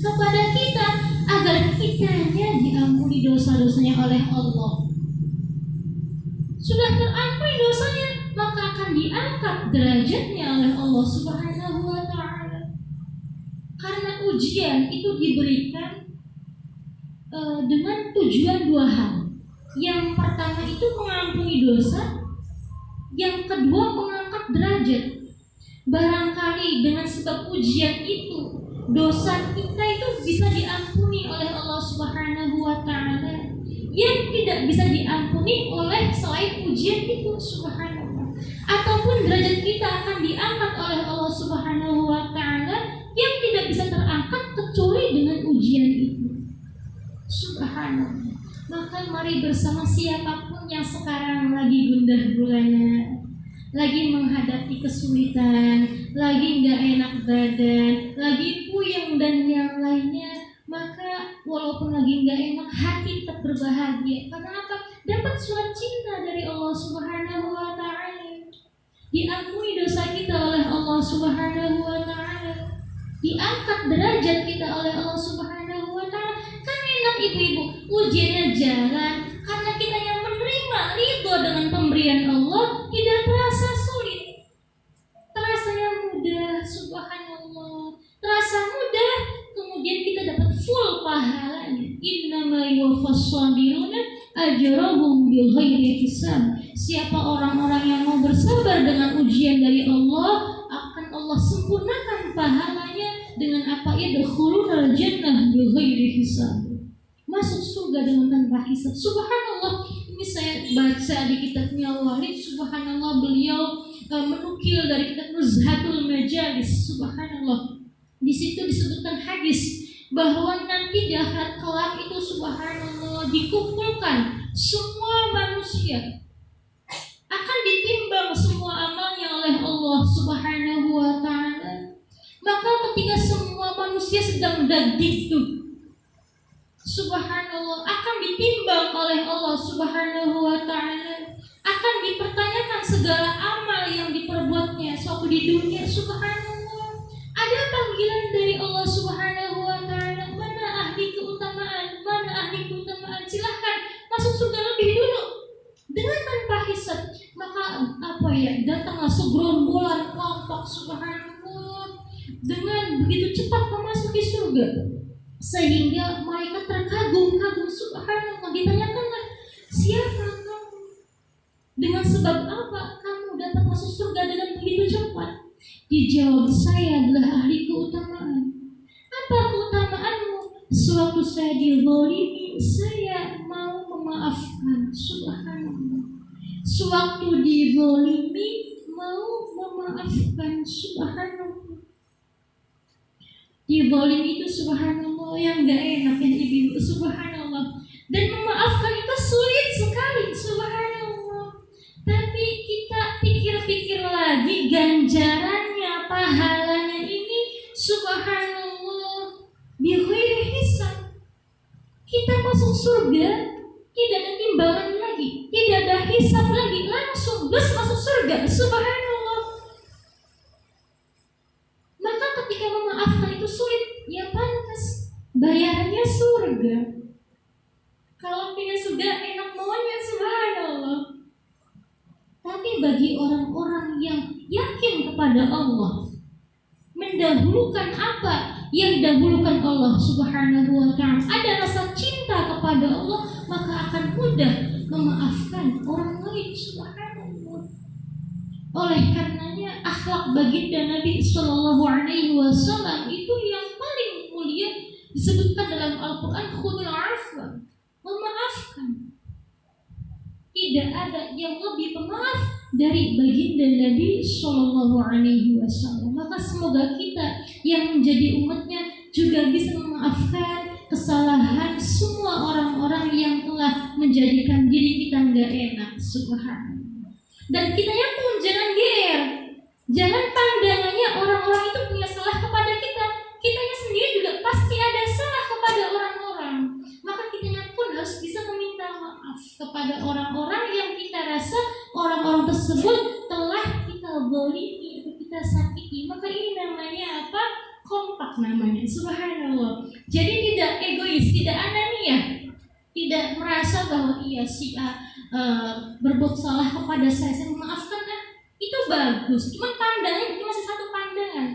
S1: kepada kita, agar kitanya diampuni dosa-dosanya oleh Allah. Sudah terampuni dosanya, maka akan diangkat derajatnya oleh Allah Subhanahu wa Ta'ala. Karena ujian itu diberikan dengan tujuan dua hal. Yang pertama itu mengampuni dosa, yang kedua mengangkat derajat. Barangkali dengan sebab ujian itu, dosa kita itu bisa diampuni oleh Allah Subhanahu wa Ta'ala, yang tidak bisa diampuni oleh selain ujian itu, subhanallah. Ataupun derajat kita akan diangkat oleh Allah Subhanahu wa Ta'ala, yang tidak bisa terangkat kecuali dengan ujian itu, subhanallah. Maka mari bersama siapapun yang sekarang lagi gundah gulana, lagi menghadapi kesulitan, lagi gak enak badan, lagi puyeng dan yang lainnya, maka walaupun lagi gak enak, hati tetap berbahagia. Karena apa? Dapat surat cinta dari Allah Subhanahu wa Ta'ala, diampuni dosa kita oleh Allah Subhanahu wa Ta'ala, diangkat derajat kita oleh Allah Subhanahu wa Ta'ala. Kan enak ibu-ibu, ujiannya jalan karena kita yang menerima, ridho dengan pemberian Allah, tidak terasa sulit, terasanya mudah, subhanallah, terasa mudah, kemudian kita dapat full pahalanya. Innama yuwaffas sabiruna ajrahum bighairi hisab. Siapa orang-orang yang mau bersabar dengan ujian dari Allah, akan Allah sempurnakan pahalanya dengan apa? Yadkhulunal jannah bighairi hisab, masuk surga dengan tanpa hisab. Subhanallah, ini saya baca di kitabnya Walid, subhanallah, beliau menukil dari kitab Nuzhatul Majalis, subhanallah. Di situ disebutkan hadis bahwa nanti di akhirat kelak itu subhanallah dikumpulkan semua manusia, akan ditimbang semua amalnya oleh Allah Subhanahu wa taala. Maka ketika semua manusia sedang dagdikduk, subhanallah, akan ditimbang oleh Allah Subhanahu wa taala, akan dipertanyakan segala amal yang diperbuatnya suatu di dunia. Subhanallah, ada panggilan dari Allah Subhanahu wa taala, mana ahli keutamaan, mana ahli keutamaan, silahkan masuk surga lebih dulu dengan tanpa hisab. Maka datanglah segerombolan kelompok, subhanallah, dengan begitu cepat memasuki surga sehingga mereka terkagum-kagum. Subhanallah, ditanyakanlah, siapa kamu, dengan sebab apa kamu dapat masuk surga dengan begitu cepat? Dijawab, saya adalah ahli keutamaan. Apa keutamaanmu? Sewaktu saya dizalimi, saya mau memaafkan. Subhanallah, sewaktu dizalimi mau memaafkan. Subhanallah, dizalim itu subhanallah yang gak enak ya ibu, subhanallah. Dan memaafkan itu sulit sekali, subhanallah. Tapi kita pikir-pikir lagi ganjarannya, pahalanya ini, subhanallah, bighairi hisab. Kita masuk surga tidak ada timbangan lagi, tidak ada hisab lagi, langsung bus masuk surga, subhanallah. Maka ketika memaafkan itu sulit, ya pantas bayarannya surga. Kalau pengen surga enak maunya, subhanallah. Tapi bagi orang-orang yang yakin kepada Allah, mendahulukan apa yang dahulukan Allah Subhanahu wa ta'ala, ada rasa cinta kepada Allah, maka akan mudah memaafkan orang lain, subhanallah. Oleh karenanya akhlak baginda Nabi Sallallahu Alaihi Wasallam itu yang paling mulia, disebutkan dalam Al-Quran, khudul afwa, memaafkan. Tidak ada yang lebih pemaaf dari baginda Nabi Sallallahu Alaihi Wasallam. Maka semoga kita yang menjadi umatnya juga bisa memaafkan kesalahan semua orang-orang yang telah menjadikan diri kita nggak enak, subhanallah. Dan kita yang pun jangan GR, jangan pandangannya orang-orang itu punya salah kepada kita. Kitanya sendiri juga pasti ada salah kepada orang-orang. Maka kitanya pun harus bisa meminta maaf kepada orang-orang yang kita rasa orang-orang tersebut telah kita zalimi, kita sakiti. Maka ini namanya apa? Kompak namanya, subhanallah. Jadi tidak egois, tidak anania, tidak merasa bahwa iya si A berbuat salah kepada saya memaafkan, itu bagus. Cuma pandangan itu masih satu pandangan.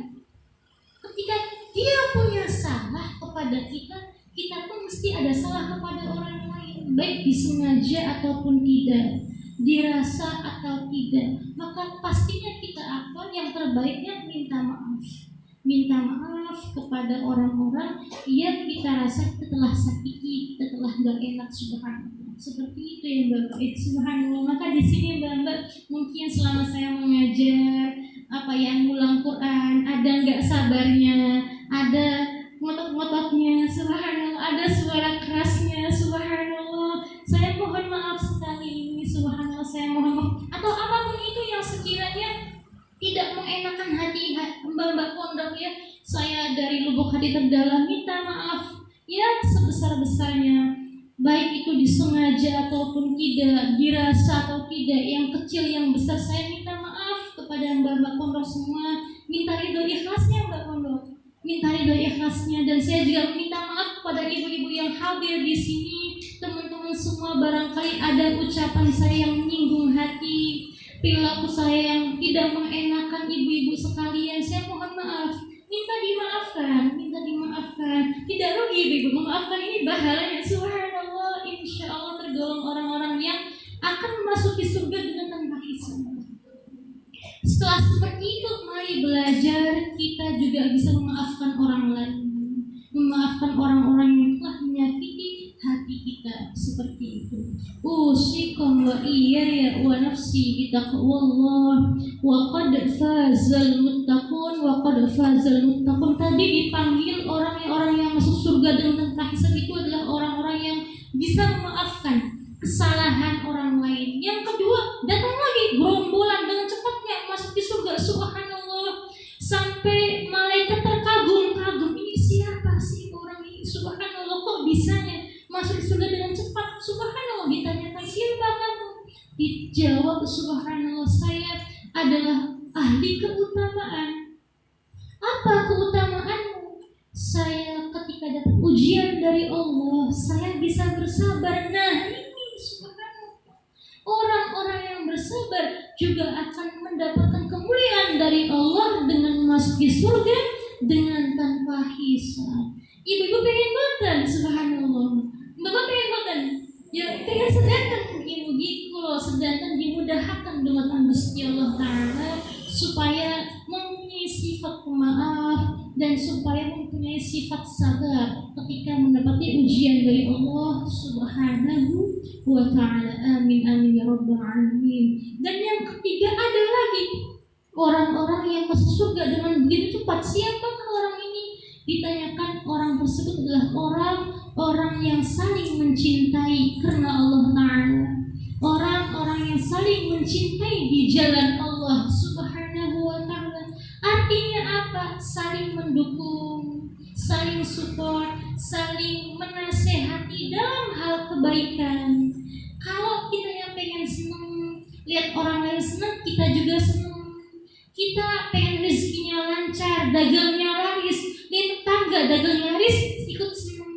S1: Ketika dia punya salah kepada kita, kita pun mesti ada salah kepada orang lain, baik disengaja ataupun tidak, dirasa atau tidak. Maka pastinya kita apa yang terbaiknya minta maaf. Minta maaf kepada orang-orang yang kita rasa kita telah sakiti, kita telah gak enak, subhanallah. Seperti itu ya Bapak, subhanallah. Maka di sini Mbak mungkin selama saya mengajar ngulang Quran, ada nggak sabarnya, ada ngotot-ngototnya, subhanallah, ada suara kerasnya, subhanallah. Saya mohon maaf sekali ini, subhanallah, saya mohon maaf. Atau apapun itu yang sekiranya tidak mengenakan hati Mbak Pondok ya, saya dari lubuk hati terdalam minta maaf ya sebesar-besarnya, baik itu disengaja ataupun tidak, dirasa atau tidak, yang kecil yang besar. Saya minta maaf kepada Mbak Pondok semua, minta ridho ikhlasnya Mbak Pondok, minta ridho ikhlasnya. Dan saya juga minta maaf kepada ibu-ibu yang hadir di sini, teman-teman semua, barangkali ada ucapan saya yang menyinggung hati, perilaku saya yang tidak mengenakan ibu-ibu sekalian, saya mohon maaf, minta dimaafkan, minta dimaafkan. Tidak rugi ibu-ibu, memaafkan ini bahalanya, subhanallah. Insya Allah tergolong orang-orang yang akan memasuki surga dengan tanpa hisab. Setelah seperti itu, mari belajar kita juga bisa memaafkan orang lain, memaafkan orang-orang yang telah menyakiti hati kita, seperti itu. Usikum wa iyaya wa nafsi bitaqwallah wa qad fazal muttaqun wa qad fazal muttaqun. Tadi dipanggil orang yang masuk surga dengan tanpa hisab itu adalah orang-orang yang bisa memaafkan kesalahan orang lain. Yang kedua, datang lagi gerombolan dengan cepatnya masuk di surga, subhanallah, sampai malaikat terkagum-kagum, ini siapa sih orang ini, subhanallah, kok bisanya masuk di surga dengan cepat, subhanallah. Ditanyakan, siapa kamu? Dijawab, subhanallah, saya adalah ahli keutamaan. Apa keutamaanmu? Saya ketika dapat ujian dari Allah, saya bisa bersabar. Nah, ini subhanallah, orang-orang yang bersabar juga akan mendapatkan kemuliaan dari Allah dengan memasuki surga dengan tanpa hisab. Ibu-ibu pengen makan, subhanallah. Bapak pengen makan, ya pengen sedangkan ibu gitu loh, sedangkan dimudahkan dengan Gusti Allah Ta'ala supaya mempunyai sifat pemaaf dan supaya mempunyai sifat sabar ketika mendapati ujian dari Allah Subhanahu wa Ta'ala. Amin amin ya rabbal alamin. Dan yang ketiga, ada lagi orang-orang yang masuk surga dengan begitu cepat. Siapakah orang ini? Ditanyakan, orang tersebut adalah orang yang saling mencintai karena Allah Ta'ala, orang-orang yang saling mencintai di jalan Allah Subhanahu wa Ta'ala. Artinya apa? Saling mendukung, saling support, saling menasehati dalam hal kebaikan. Kalau kita yang pengen senang, lihat orang lain senang, kita juga senang. Kita pengen rezekinya lancar, dagangnya laris, lihat tetangga dagangnya laris, ikut senang.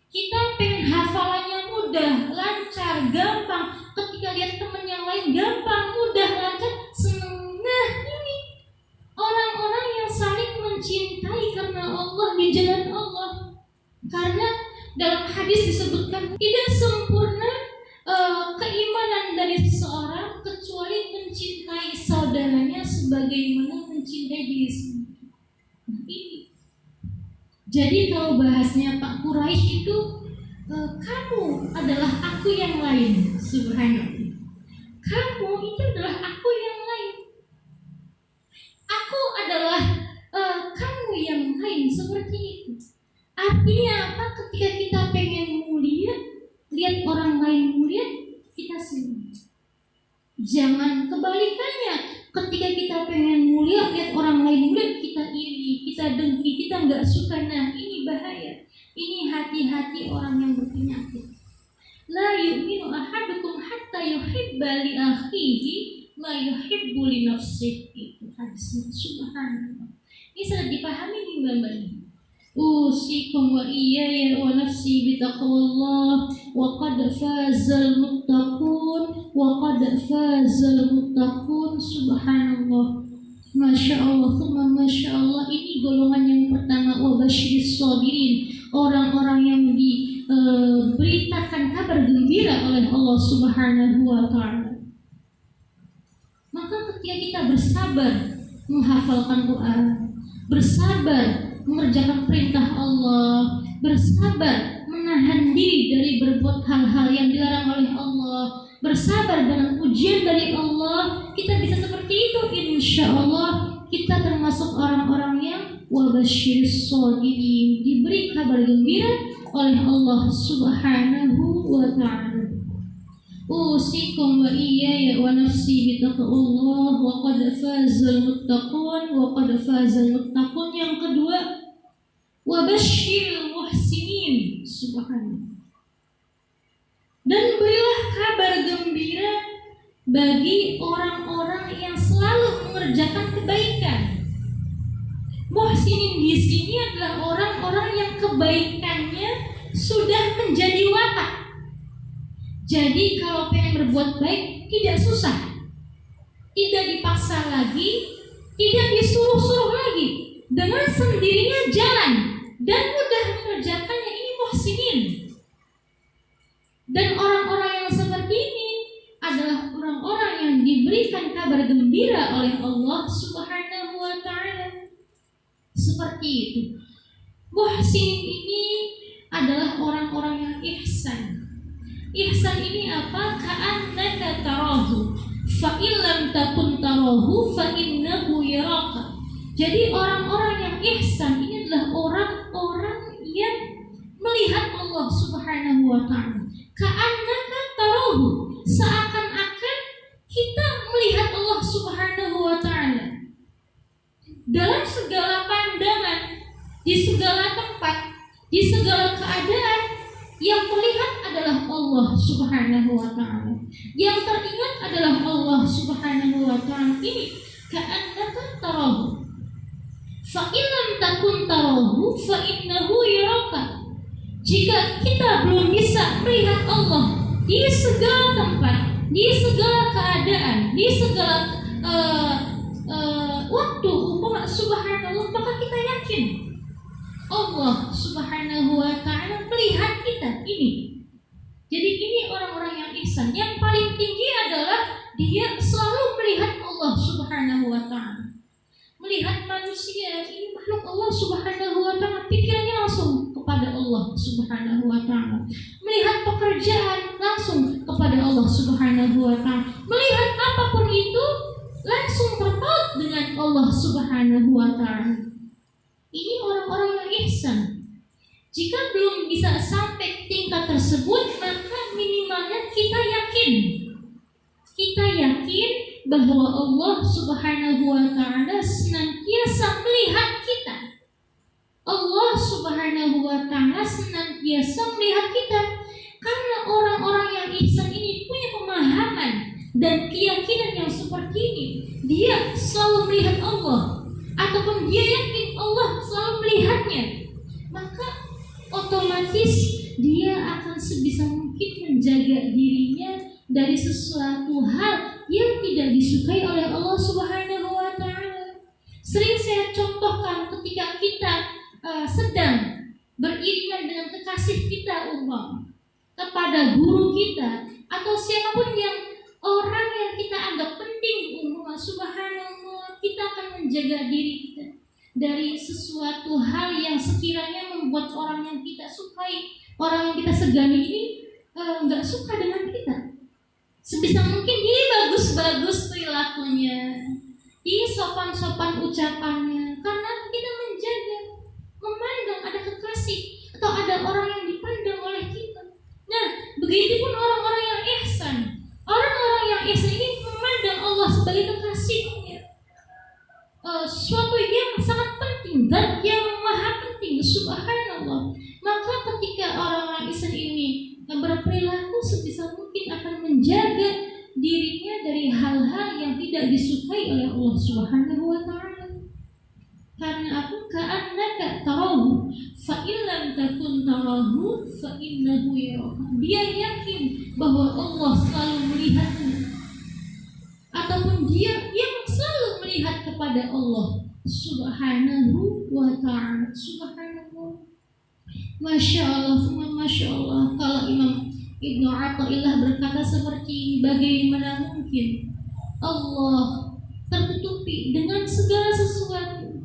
S1: Kita pengen hafalannya mudah, lancar, gampang, ketika lihat teman yang lain gampang, mudah, lancar, senang. Nah, ini orang-orang yang saling mencintai karena Allah di jalan Allah. Karena dalam hadis disebutkan tidak sempurna keimanan dari seseorang kecuali mencintai saudaranya sebagaimana mencintai diri sendiri. Nah, ini. Jadi kalau bahasnya Pak Quraisy itu, kamu adalah aku yang lain, subhanallah. Kamu itu adalah aku yang lain. Aku adalah kamu yang lain, seperti itu. Artinya apa? Ketika kita pengen mulia, lihat orang lain mulia, kita senang. Jangan kebalikannya. Ketika kita pengen mulia, lihat orang lain mulia, kita iri, kita dengki, kita nggak suka. Nah, ini bahaya. Ini hati-hati orang yang berpenyakit. La yu'minu ahadukum hatta yuhibba li akhihi ma yuhibbu li nafsihi. Itu hadisnya, subhanallah. Ini sudah dipahami nih Mbak. Usikum wa iyaya wa nafsi bitaqwallah wa qad fazal muttaqun wa qad fazal muttaqun. Subhanallah, Masya Allah, Masya Allah. Ini golongan yang pertama, wa basyiris sabirin, orang-orang yang diberitakan kabar gembira oleh Allah Subhanahu wa Ta'ala. Maka ketika kita bersabar menghafalkan Quran, bersabar mengerjakan perintah Allah, bersabar menahan diri dari berbuat hal-hal yang dilarang oleh Allah, bersabar dengan ujian dari Allah, kita bisa seperti itu. Insya Allah kita termasuk orang-orang yang wabasyiris shodirin, diberi kabar gembira oleh Allah Subhanahu wa Ta'ala. Usikum wa iyaya wa nafsi bitaqwallah wa qad fazal muttaqun wa qad fazal muttaqun. Yang kedua, wa basyiril muhsinin, subhanallah. Dan berilah kabar gembira bagi orang-orang yang selalu mengerjakan kebaikan. Muhsinin di sini adalah orang-orang yang kebaikannya sudah menjadi watak. Jadi kalau pengen berbuat baik tidak susah, tidak dipaksa lagi, tidak disuruh-suruh lagi, dengan sendirinya jalan dan mudah mengerjakannya. Ini muhsinin. Dan orang-orang yang seperti ini adalah orang-orang yang diberikan kabar gembira oleh Allah Subhanahu wa Ta'ala. Seperti itu. Muhsinin ini adalah orang-orang yang ihsan, Ihsan ini apa? Ka'annaka tarahu fa illam takun tarahu fa innahu yaraka. Jadi orang-orang yang ihsan ini adalah orang-orang yang melihat Allah Subhanahu wa taala. Ka'annaka tarahu, seakan-akan kita melihat Allah Subhanahu wa taala dalam segala pandangan, di segala tempat, di segala keadaan. Yang terlihat adalah Allah Subhanahu wa taala. Yang teringat adalah Allah Subhanahu wa taala. Ini ka'annaka tarahu fa illam takun tarahu fa innahu yaraka. Jika kita belum bisa melihat Allah di segala tempat, di segala keadaan, di segala waktu, subhanallah, maka kita yakin Allah Subhanahu wa taala melihat kita ini. Jadi ini orang-orang yang ihsan. Yang paling tinggi adalah dia selalu melihat Allah Subhanahu wa taala. Melihat manusia, ini makhluk Allah Subhanahu wa taala, pikirannya langsung kepada Allah Subhanahu wa taala. Melihat pekerjaan langsung kepada Allah Subhanahu wa taala. Melihat apapun itu langsung terpaut dengan Allah Subhanahu wa taala. Ini orang-orang yang ihsan. Jika belum bisa sampai tingkat tersebut, maka minimalnya kita yakin bahwa Allah Subhanahu wa taala senantiasa melihat kita. Allah Subhanahu wa taala senantiasa melihat kita. Karena orang-orang yang ihsan ini punya pemahaman dan keyakinan yang seperti ini. Dia selalu melihat Allah, ataupun dia yakin Allah selalu melihatnya, maka otomatis dia akan sebisa mungkin menjaga dirinya dari sesuatu hal yang tidak disukai oleh Allah Subhanahu wa taala. Sering saya contohkan ketika kita sedang beriringan dengan kekasih kita kepada guru kita atau siapapun yang orang yang kita anggap penting, subhanallah, kita akan menjaga diri kita dari sesuatu hal yang sekiranya membuat orang yang kita sukai, orang yang kita segani ini nggak suka dengan kita. Sebisa mungkin dia bagus-bagus perilakunya, dia sopan-sopan ucapannya, karena kita menjaga, memandang ada kekasih atau ada orang yang dipandang oleh kita. Nah, begitupun orang-orang yang ihsan. Orang-orang yang ihsan ini memandang Allah sebagai kekasihnya, suatu yang sangat penting dan yang maha penting, subhanallah. Maka ketika orang-orang ihsan ini berperilaku sebisa mungkin akan menjaga dirinya dari hal-hal yang tidak disukai oleh Allah Subhanahu wa taala. Karena aku ka'annaka tarahu fa illam takun tarahu fa innahu yaraka. Dia yakin bahwa Allah selalu melihatnya, ataupun dia yang selalu melihat kepada Allah Subhanahu wa ta'ala. Subhanallah, Masya Allah, Masya Allah. Kalau Imam Ibnu Athaillah berkata seperti ini, bagaimana mungkin Allah tertutupi dengan segala sesuatu,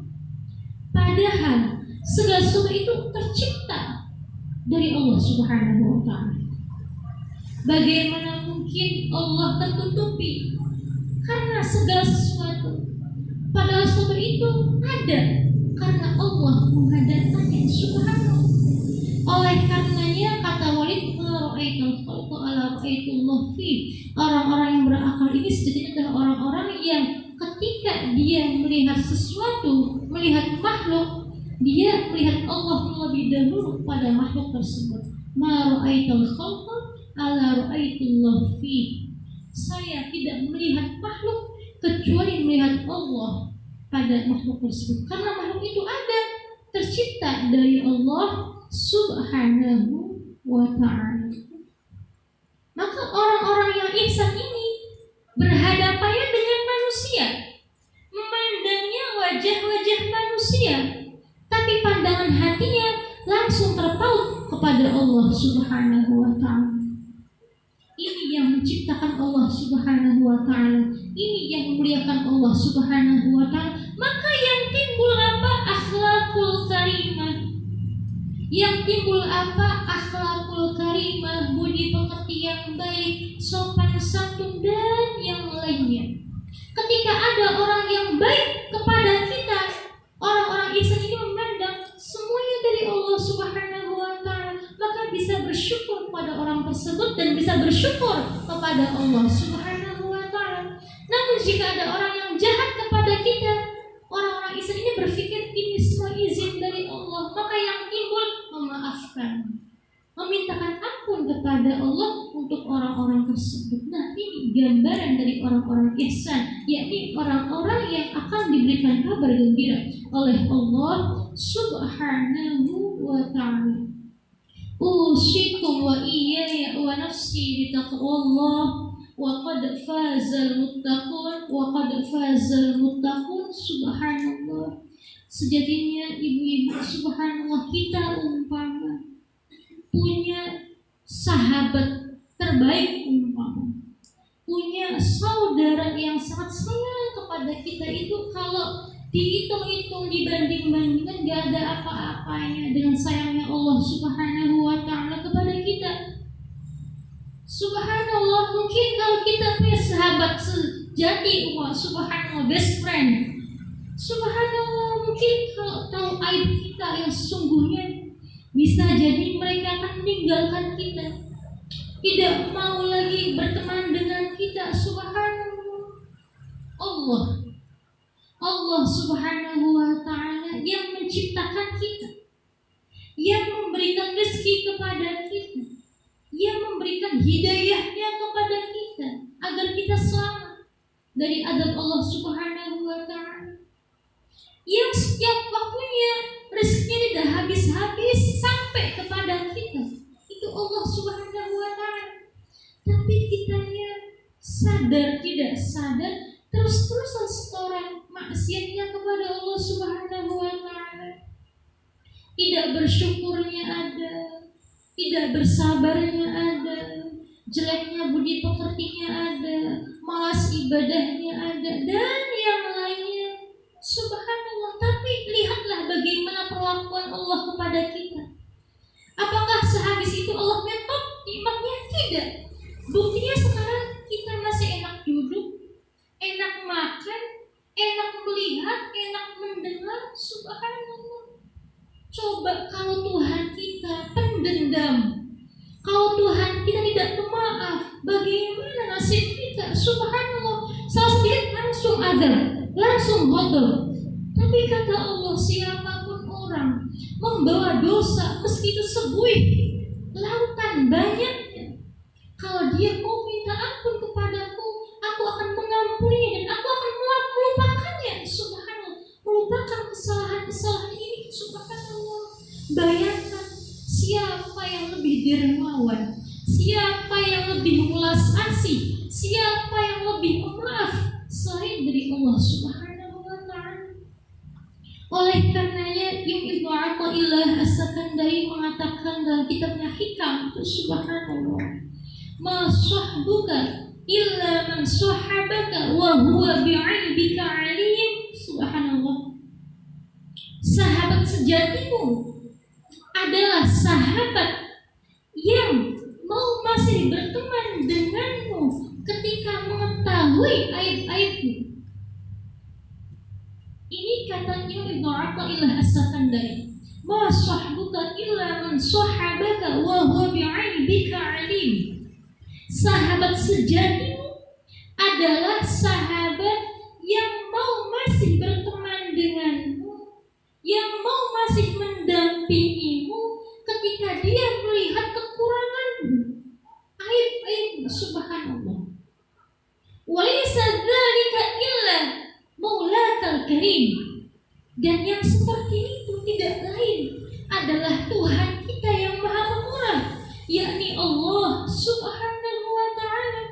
S1: padahal segala sesuatu itu tercipta dari Allah Subhanahu wa ta'ala. Bagaimana mungkin Allah tertutupi karena segala sesuatu, padahal sesuatu itu ada karena Allah menghadirkannya. Subhanallah. Oleh karenanya kata Walid, ra'aitul khalqa ala ra'aitullah fi. Orang-orang yang berakal ini sejatinya adalah orang-orang yang ketika dia melihat sesuatu, melihat makhluk, dia melihat Allah terlebih dahulu pada makhluk tersebut. Ma ra'aitul khalqa ala ra'aitullah fi. Saya tidak melihat makhluk kecuali melihat Allah pada makhluk tersebut, karena makhluk itu ada, tercipta dari Allah Subhanahu wa ta'ala. Maka orang-orang yang ihsan ini berhadapannya dengan manusia, memandangnya wajah-wajah manusia, tapi pandangan hatinya langsung terpaut kepada Allah Subhanahu wa ta'ala. Ini yang menciptakan Allah Subhanahu wa ta'ala, ini yang memuliakan Allah Subhanahu wa ta'ala. Maka yang timbul apa? Akhlakul karimah. Yang timbul apa? Akhlakul karimah, budi pekerti yang baik, sopan santun, dan yang lainnya. Ketika ada orang yang baik kepada kita, orang-orang ihsan ini memandang semuanya dari Allah Subhanahu wa Ta'ala, maka bisa bersyukur kepada orang tersebut dan bisa bersyukur kepada Allah Subhanahu wa Ta'ala. Namun jika ada orang yang jahat kepada kita, orang-orang ihsan ini berpikir ini semua izin dari Allah, maka yang timbul memaafkan, memintakan ampun kepada Allah untuk orang-orang tersebut. Nah, ini gambaran dari orang-orang ihsan, yakni orang-orang yang akan diberikan kabar gembira oleh Allah Subhanahu wa Ta'ala. Usikum wa iyaya wa nafsi bitaqwallah wa qad fazal muttaqun wa qad fazal muttaqun. Subhanallah, sejatinya ibu-ibu, subhanallah, kita umpama punya sahabat terbaik, umpama punya saudara yang sangat sayang kepada kita, itu kalau dihitung-hitung, dibanding-bandingkan, gak ada apa-apanya dengan sayangnya Allah Subhanahu wa Ta'ala kepada kita. Subhanallah, mungkin kalau kita punya sahabat sejati, wah subhanallah, best friend, subhanallah, mungkin kalau tahu aib kita yang sesungguhnya, bisa jadi mereka akan meninggalkan kita, tidak mau lagi berteman dengan kita. Subhanallah, Allah Subhanahu wa Ta'ala yang menciptakan kita, yang memberikan rezeki kepada kita, yang memberikan hidayahnya kepada kita agar kita selamat dari adab Allah Subhanahu wa Ta'ala, yang setiap waktunya rezekinya tidak habis-habis sampai kepada kita. Itu Allah Subhanahu wa Ta'ala. Tapi kitanya sadar tidak sadar terus-terusan setoran maksiatnya kepada Allah Subhanahu wa Ta'ala. Tidak bersyukurnya ada, tidak bersabarnya ada, jeleknya budi pekertinya ada, malas ibadahnya ada, dan yang lainnya. Subhanallah, tapi lihatlah bagaimana perlakuan Allah kepada kita. Apakah sehabis itu Allah menyetop nikmatnya? Tidak. Buktinya sekarang kita masih enak duduk, enak makan, enak melihat, enak mendengar. Subhanallah. Coba kalau Tuhan kita pendendam, kalau Tuhan kita tidak pemaaf, bagaimana nasib kita? Subhanallah. Salah sedikit langsung azab, langsung bodoh. Tapi kata Allah, siapapun orang membawa dosa meski itu sebuih lautan banyaknya, kalau dia mau minta ampun kepadaku, aku akan mengampuninya dan aku akan melupakannya. Subhanallah, melupakan kesalahan-kesalahan ini. Subhanallah. Bayangkan siapa yang lebih dermawan, siapa yang lebih ulas asih, siapa yang lebih pemaaf selain dari Allah Subhanahu wa Ta'ala. Oleh karenanya Ibnu Athaillah As-Sakandari mengatakan dalam kitabnya Hikam, subhanallah, ma sahbuka illa man sahabaka wa huwa bi'aibika alim. Subhanallah, sahabat sejatimu adalah sahabat yang mau masih berteman denganmu ketika mengetahui aib-aibmu. Ini katanya Ibnu Athaillah As-Sakandari, ma sahbuka illa man sahabaka wa huwa bi'aibika alim. Sahabat sejatimu adalah sahabat yang mau masih berteman denganmu, yang mau masih mendampingimu ketika dia melihat kekuranganmu, aib-aibmu. Subhanallah. Walaysa dzalika illa maulakal karim. Dan yang seperti itu tidak lain adalah Tuhan kita yang maha pemurah, yakni Allah Subhanahu wa Ta'ala.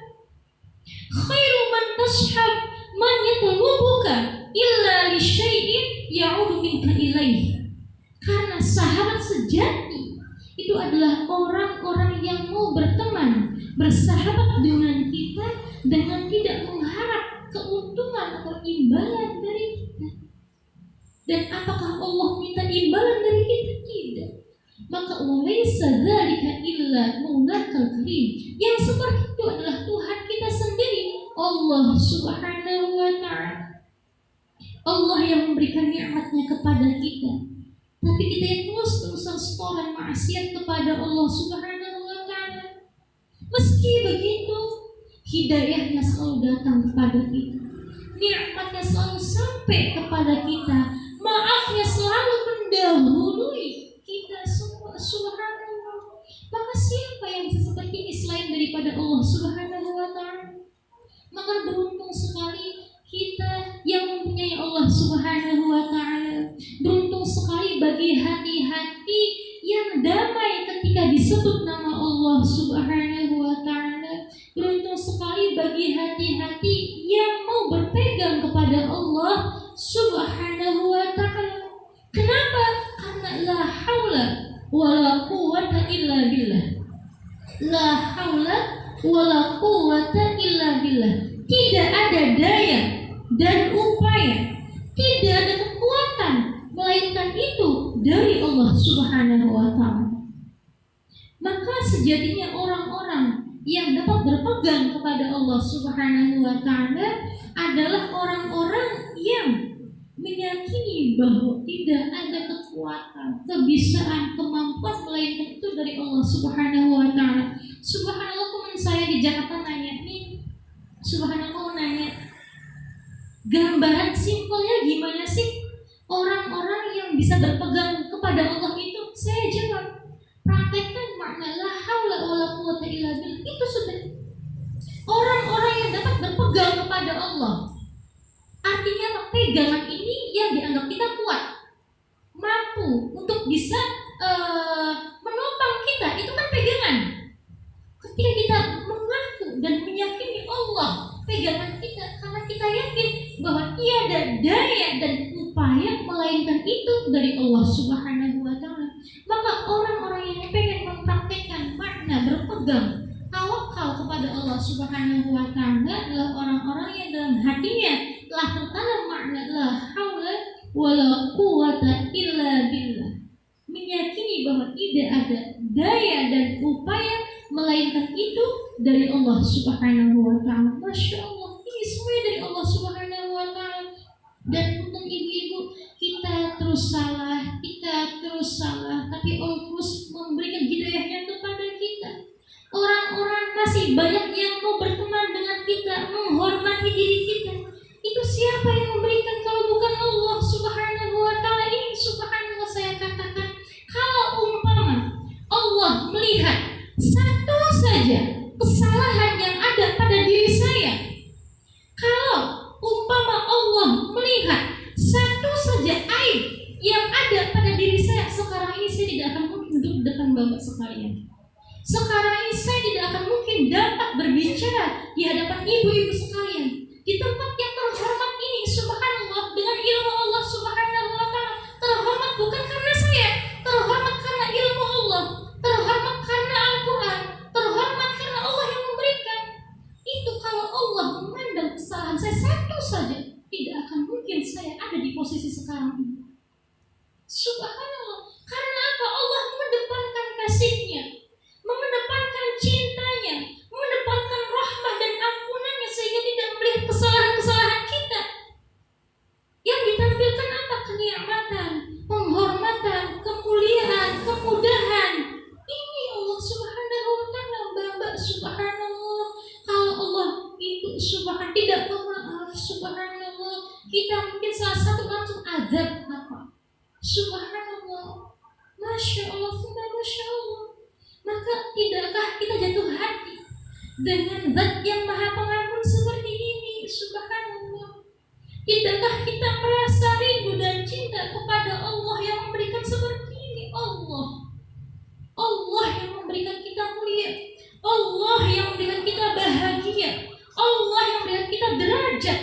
S1: Khairu man tashhab man yatlubuka illa li syai'in ya'udu minka ilaih. Karena sahabat sejati itu adalah orang-orang yang mau berteman, bersahabat dengan kita dengan tidak mengharap keuntungan atau imbalan dari kita. Dan apakah Allah minta imbalan dari kita? Tidak. Maka walaysa dzalika illa maulakal karim. Yang seperti itu adalah Tuhan kita sendiri, Allah Subhanahu wa ta'ala. Allah yang memberikan nikmatnya kepada kita, tapi kita yang terus-terusan setoran maksiat kepada Allah Subhanahu wa ta'ala. Meski begitu, hidayahnya selalu datang kepada kita, nikmatnya selalu sampai kepada kita, maafnya selalu mendahului kita semua. Subhanallah. Maka siapa yang seperti ini selain daripada Allah Subhanahu wa ta'ala? Maka beruntung sekali kita yang mempunyai Allah Subhanahu wa ta'ala. Beruntung sekali bagi hati-hati yang damai ketika disebut nama Allah Subhanahu wa ta'ala. Beruntung sekali bagi hati-hati yang mau berpegang kepada Allah Subhanahu wa ta'ala. Kenapa? Karena la haula wala quwwata illa billah. La haula wala quwwata illa billah. Tidak ada daya dan upaya, tidak ada kekuatan, melainkan itu dari Allah Subhanahu wa ta'ala. Maka sejatinya orang-orang yang dapat berpegang kepada Allah Subhanahu wa ta'ala adalah orang-orang yang meyakini bahwa tidak ada kekuatan, kebisaan, kemampuan melainkan itu dari Allah Subhanahu wa ta'ala. Subhanallah, teman saya di Jakarta nanya nih, subhanallah nanya, gambaran simpelnya gimana sih orang-orang yang bisa berpegang kepada Allah itu? Saya jawab, praktekkan makna la haula wala quwwata illa billah. Itu sudah orang-orang yang dapat berpegang kepada Allah. Artinya pegangan ini yang dianggap kita kuat, mampu untuk bisa menopang kita. Itu kan pegangan. Ketika kita mengaku dan meyakini Allah pegangan kita, karena kita yakin bahwa tiada daya dan upaya melainkan itu dari Allah Subhanahu wa ta'ala. Maka orang-orang yang pengen mempraktikkan makna berpegang, tawakal kepada Allah Subhanahu wa ta'ala adalah orang-orang yang dalam hatinya telah tertanam makna la haula wala quwwata illa billah, meyakini bahwa tidak ada daya dan upaya melainkan itu dari Allah Subhanahu wa ta'ala. Masya Allah, ini semua dari Allah Subhanahu wa ta'ala. Dan untuk ibu-ibu, kita terus salah, tapi Allah terus memberikan hidayahnya kepada kita. Orang-orang masih banyak yang mau berteman dengan kita, menghormati diri kita. Itu siapa yang memberikan kalau bukan Allah Subhanahu wa ta'ala? Ini subhanallah saya katakan, kalau umpama Allah melihat satu saja kesalahan yang ada pada diri saya, kalau umpama Allah melihat satu saja aib yang ada pada diri saya, sekarang ini saya tidak akan mungkin duduk di depan bapak sekalian. Sekarang ini saya tidak akan mungkin dapat berbicara di hadapan ibu-ibu sekalian di tempat yang terhormat ini. Subhanallah, dengan ilmu Allah Subhanahu wa ta'ala. Terhormat bukan karena saya, terhormat karena ilmu Allah, terhormat karena Al-Quran, terhormat karena Allah yang memberikan. Itu kalau Allah memandang kesalahan saya satu saja, tidak akan mungkin saya ada di posisi sekarang ini. Subhanallah, karena apa? Allah mengedepankan kasihnya, mengedepankan cintanya, mengedepankan rahmah dan ampunannya, sehingga tidak melihat kesalahan-kesalahan kita. Yang ditampilkan apa? Kenikmatan, penghormatan, kemuliaan, kemudahan. Ini Allah Subhanahu wa ta'ala. Bapak subhanallah, kalau Allah itu subhanallah tidak pemaaf, subhanallah, kita mungkin salah satu langsung azab apa? Subhanallah, masya Allah, masya Allah. Maka tidakkah kita jatuh hati dengan zat yang maha pengampun seperti ini? Subhanallah. Tidakkah kita merasa rindu dan cinta kepada Allah yang memberikan seperti ini? Allah yang memberikan kita mulia, Allah yang memberikan kita bahagia, Allah yang memberikan kita derajat.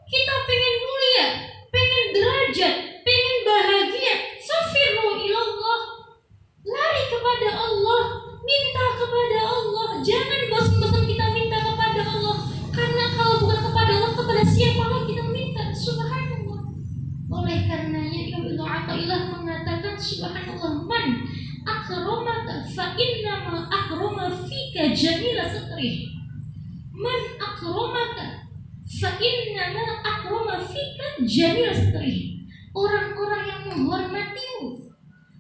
S1: Kita pengen mulia, pengen derajat, pengen bahagia, safiru ilallah, lari kepada Allah, minta kepada Allah. Jangan bosan-bosan kita minta kepada Allah, karena kalau bukan kepada Allah, kepada siapa lagi kita minta? Subhanallah. Oleh karenanya Ibnu Athaillah mengatakan, subhanallah, man akramaka fa innama akrama fika jamila satrih. Man akramaka fa innama akrama fika jamila satrih. Orang-orang yang menghormatimu,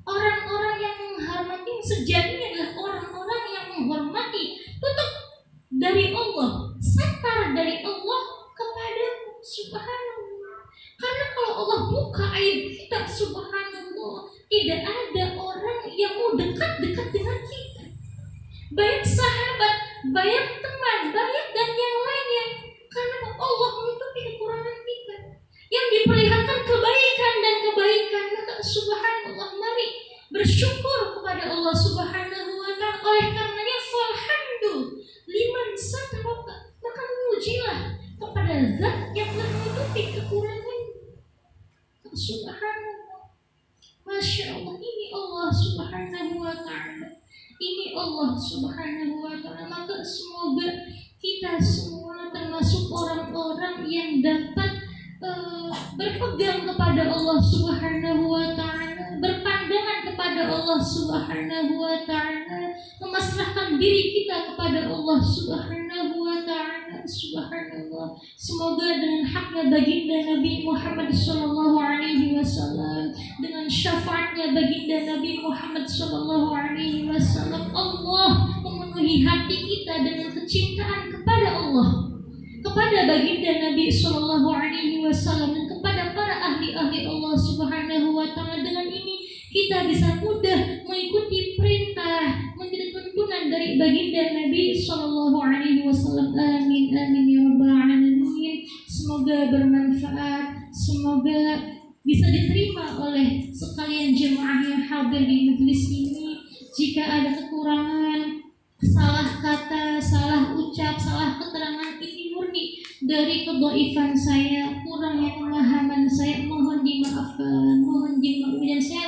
S1: orang-orang yang menghormatimu sejatinya adalah orang-orang yang menghormati tutup dari Allah, satar dari Allah kepadamu, subhanallah. Karena kalau Allah buka aib kita, subhanallah, tidak ada orang yang mau dekat-dekat dengan kita, baik sahabat, baik teman, baik dan yang lainnya. Karena Allah menutupi kekurangan kita, yang diperlihatkan kebaikan dan kebaikan. Maka subhanallah, mari bersyukur kepada Allah subhanahu wa ta'ala. Oleh karenanya falhamdu liman sataraka, maka memujilah kepada zat yang telah menutupi kekurangan. Subhanallah, masya Allah, ini Allah subhanahu wa ta'ala, ini Allah subhanahu wa ta'ala. Maka semoga kita semua termasuk orang-orang yang dapat berpegang kepada Allah subhanahu wa ta'ala, berpandangan kepada Allah subhanahu wa ta'ala, memasrahkan diri kita kepada Allah subhanahu wa ta'ala. Subhanallah, semoga dengan haknya baginda Nabi Muhammad sallallahu alaihi wasallam, dengan syafaatnya baginda Nabi Muhammad sallallahu alaihi wasallam, Allah memenuhi hati kita dengan kecintaan kepada Allah, kepada baginda Nabi sallallahu alaihi wasallam, dan kepada para ahli-ahli Allah subhanahu wa ta'ala. Dengan ini kita bisa mudah mengikuti perintah, mengikuti tuntunan dari baginda Nabi sallallahu alaihi wasallam. Amin amin ya rabbal alamin. Semoga bermanfaat, semoga bisa diterima oleh sekalian jemaah yang hadir di majelis ini. Jika ada kekurangan, salah kata, salah ucap, salah keterangan, ini murni dari kedhaifan saya, kurangnya pemahaman saya, mohon dimaafkan, mohon dimaafkan. Dan saya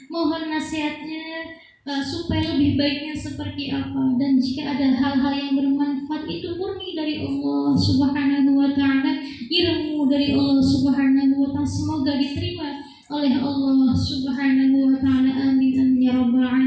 S1: mohon nasihatnya supaya lebih baiknya seperti apa. Dan jika ada hal-hal yang bermanfaat, itu murni dari Allah subhanahu wa ta'ala, ilmu dari Allah subhanahu wa ta'ala, semoga diterima oleh Allah subhanahu wa ta'ala. Amin amin ya rabbal alamin.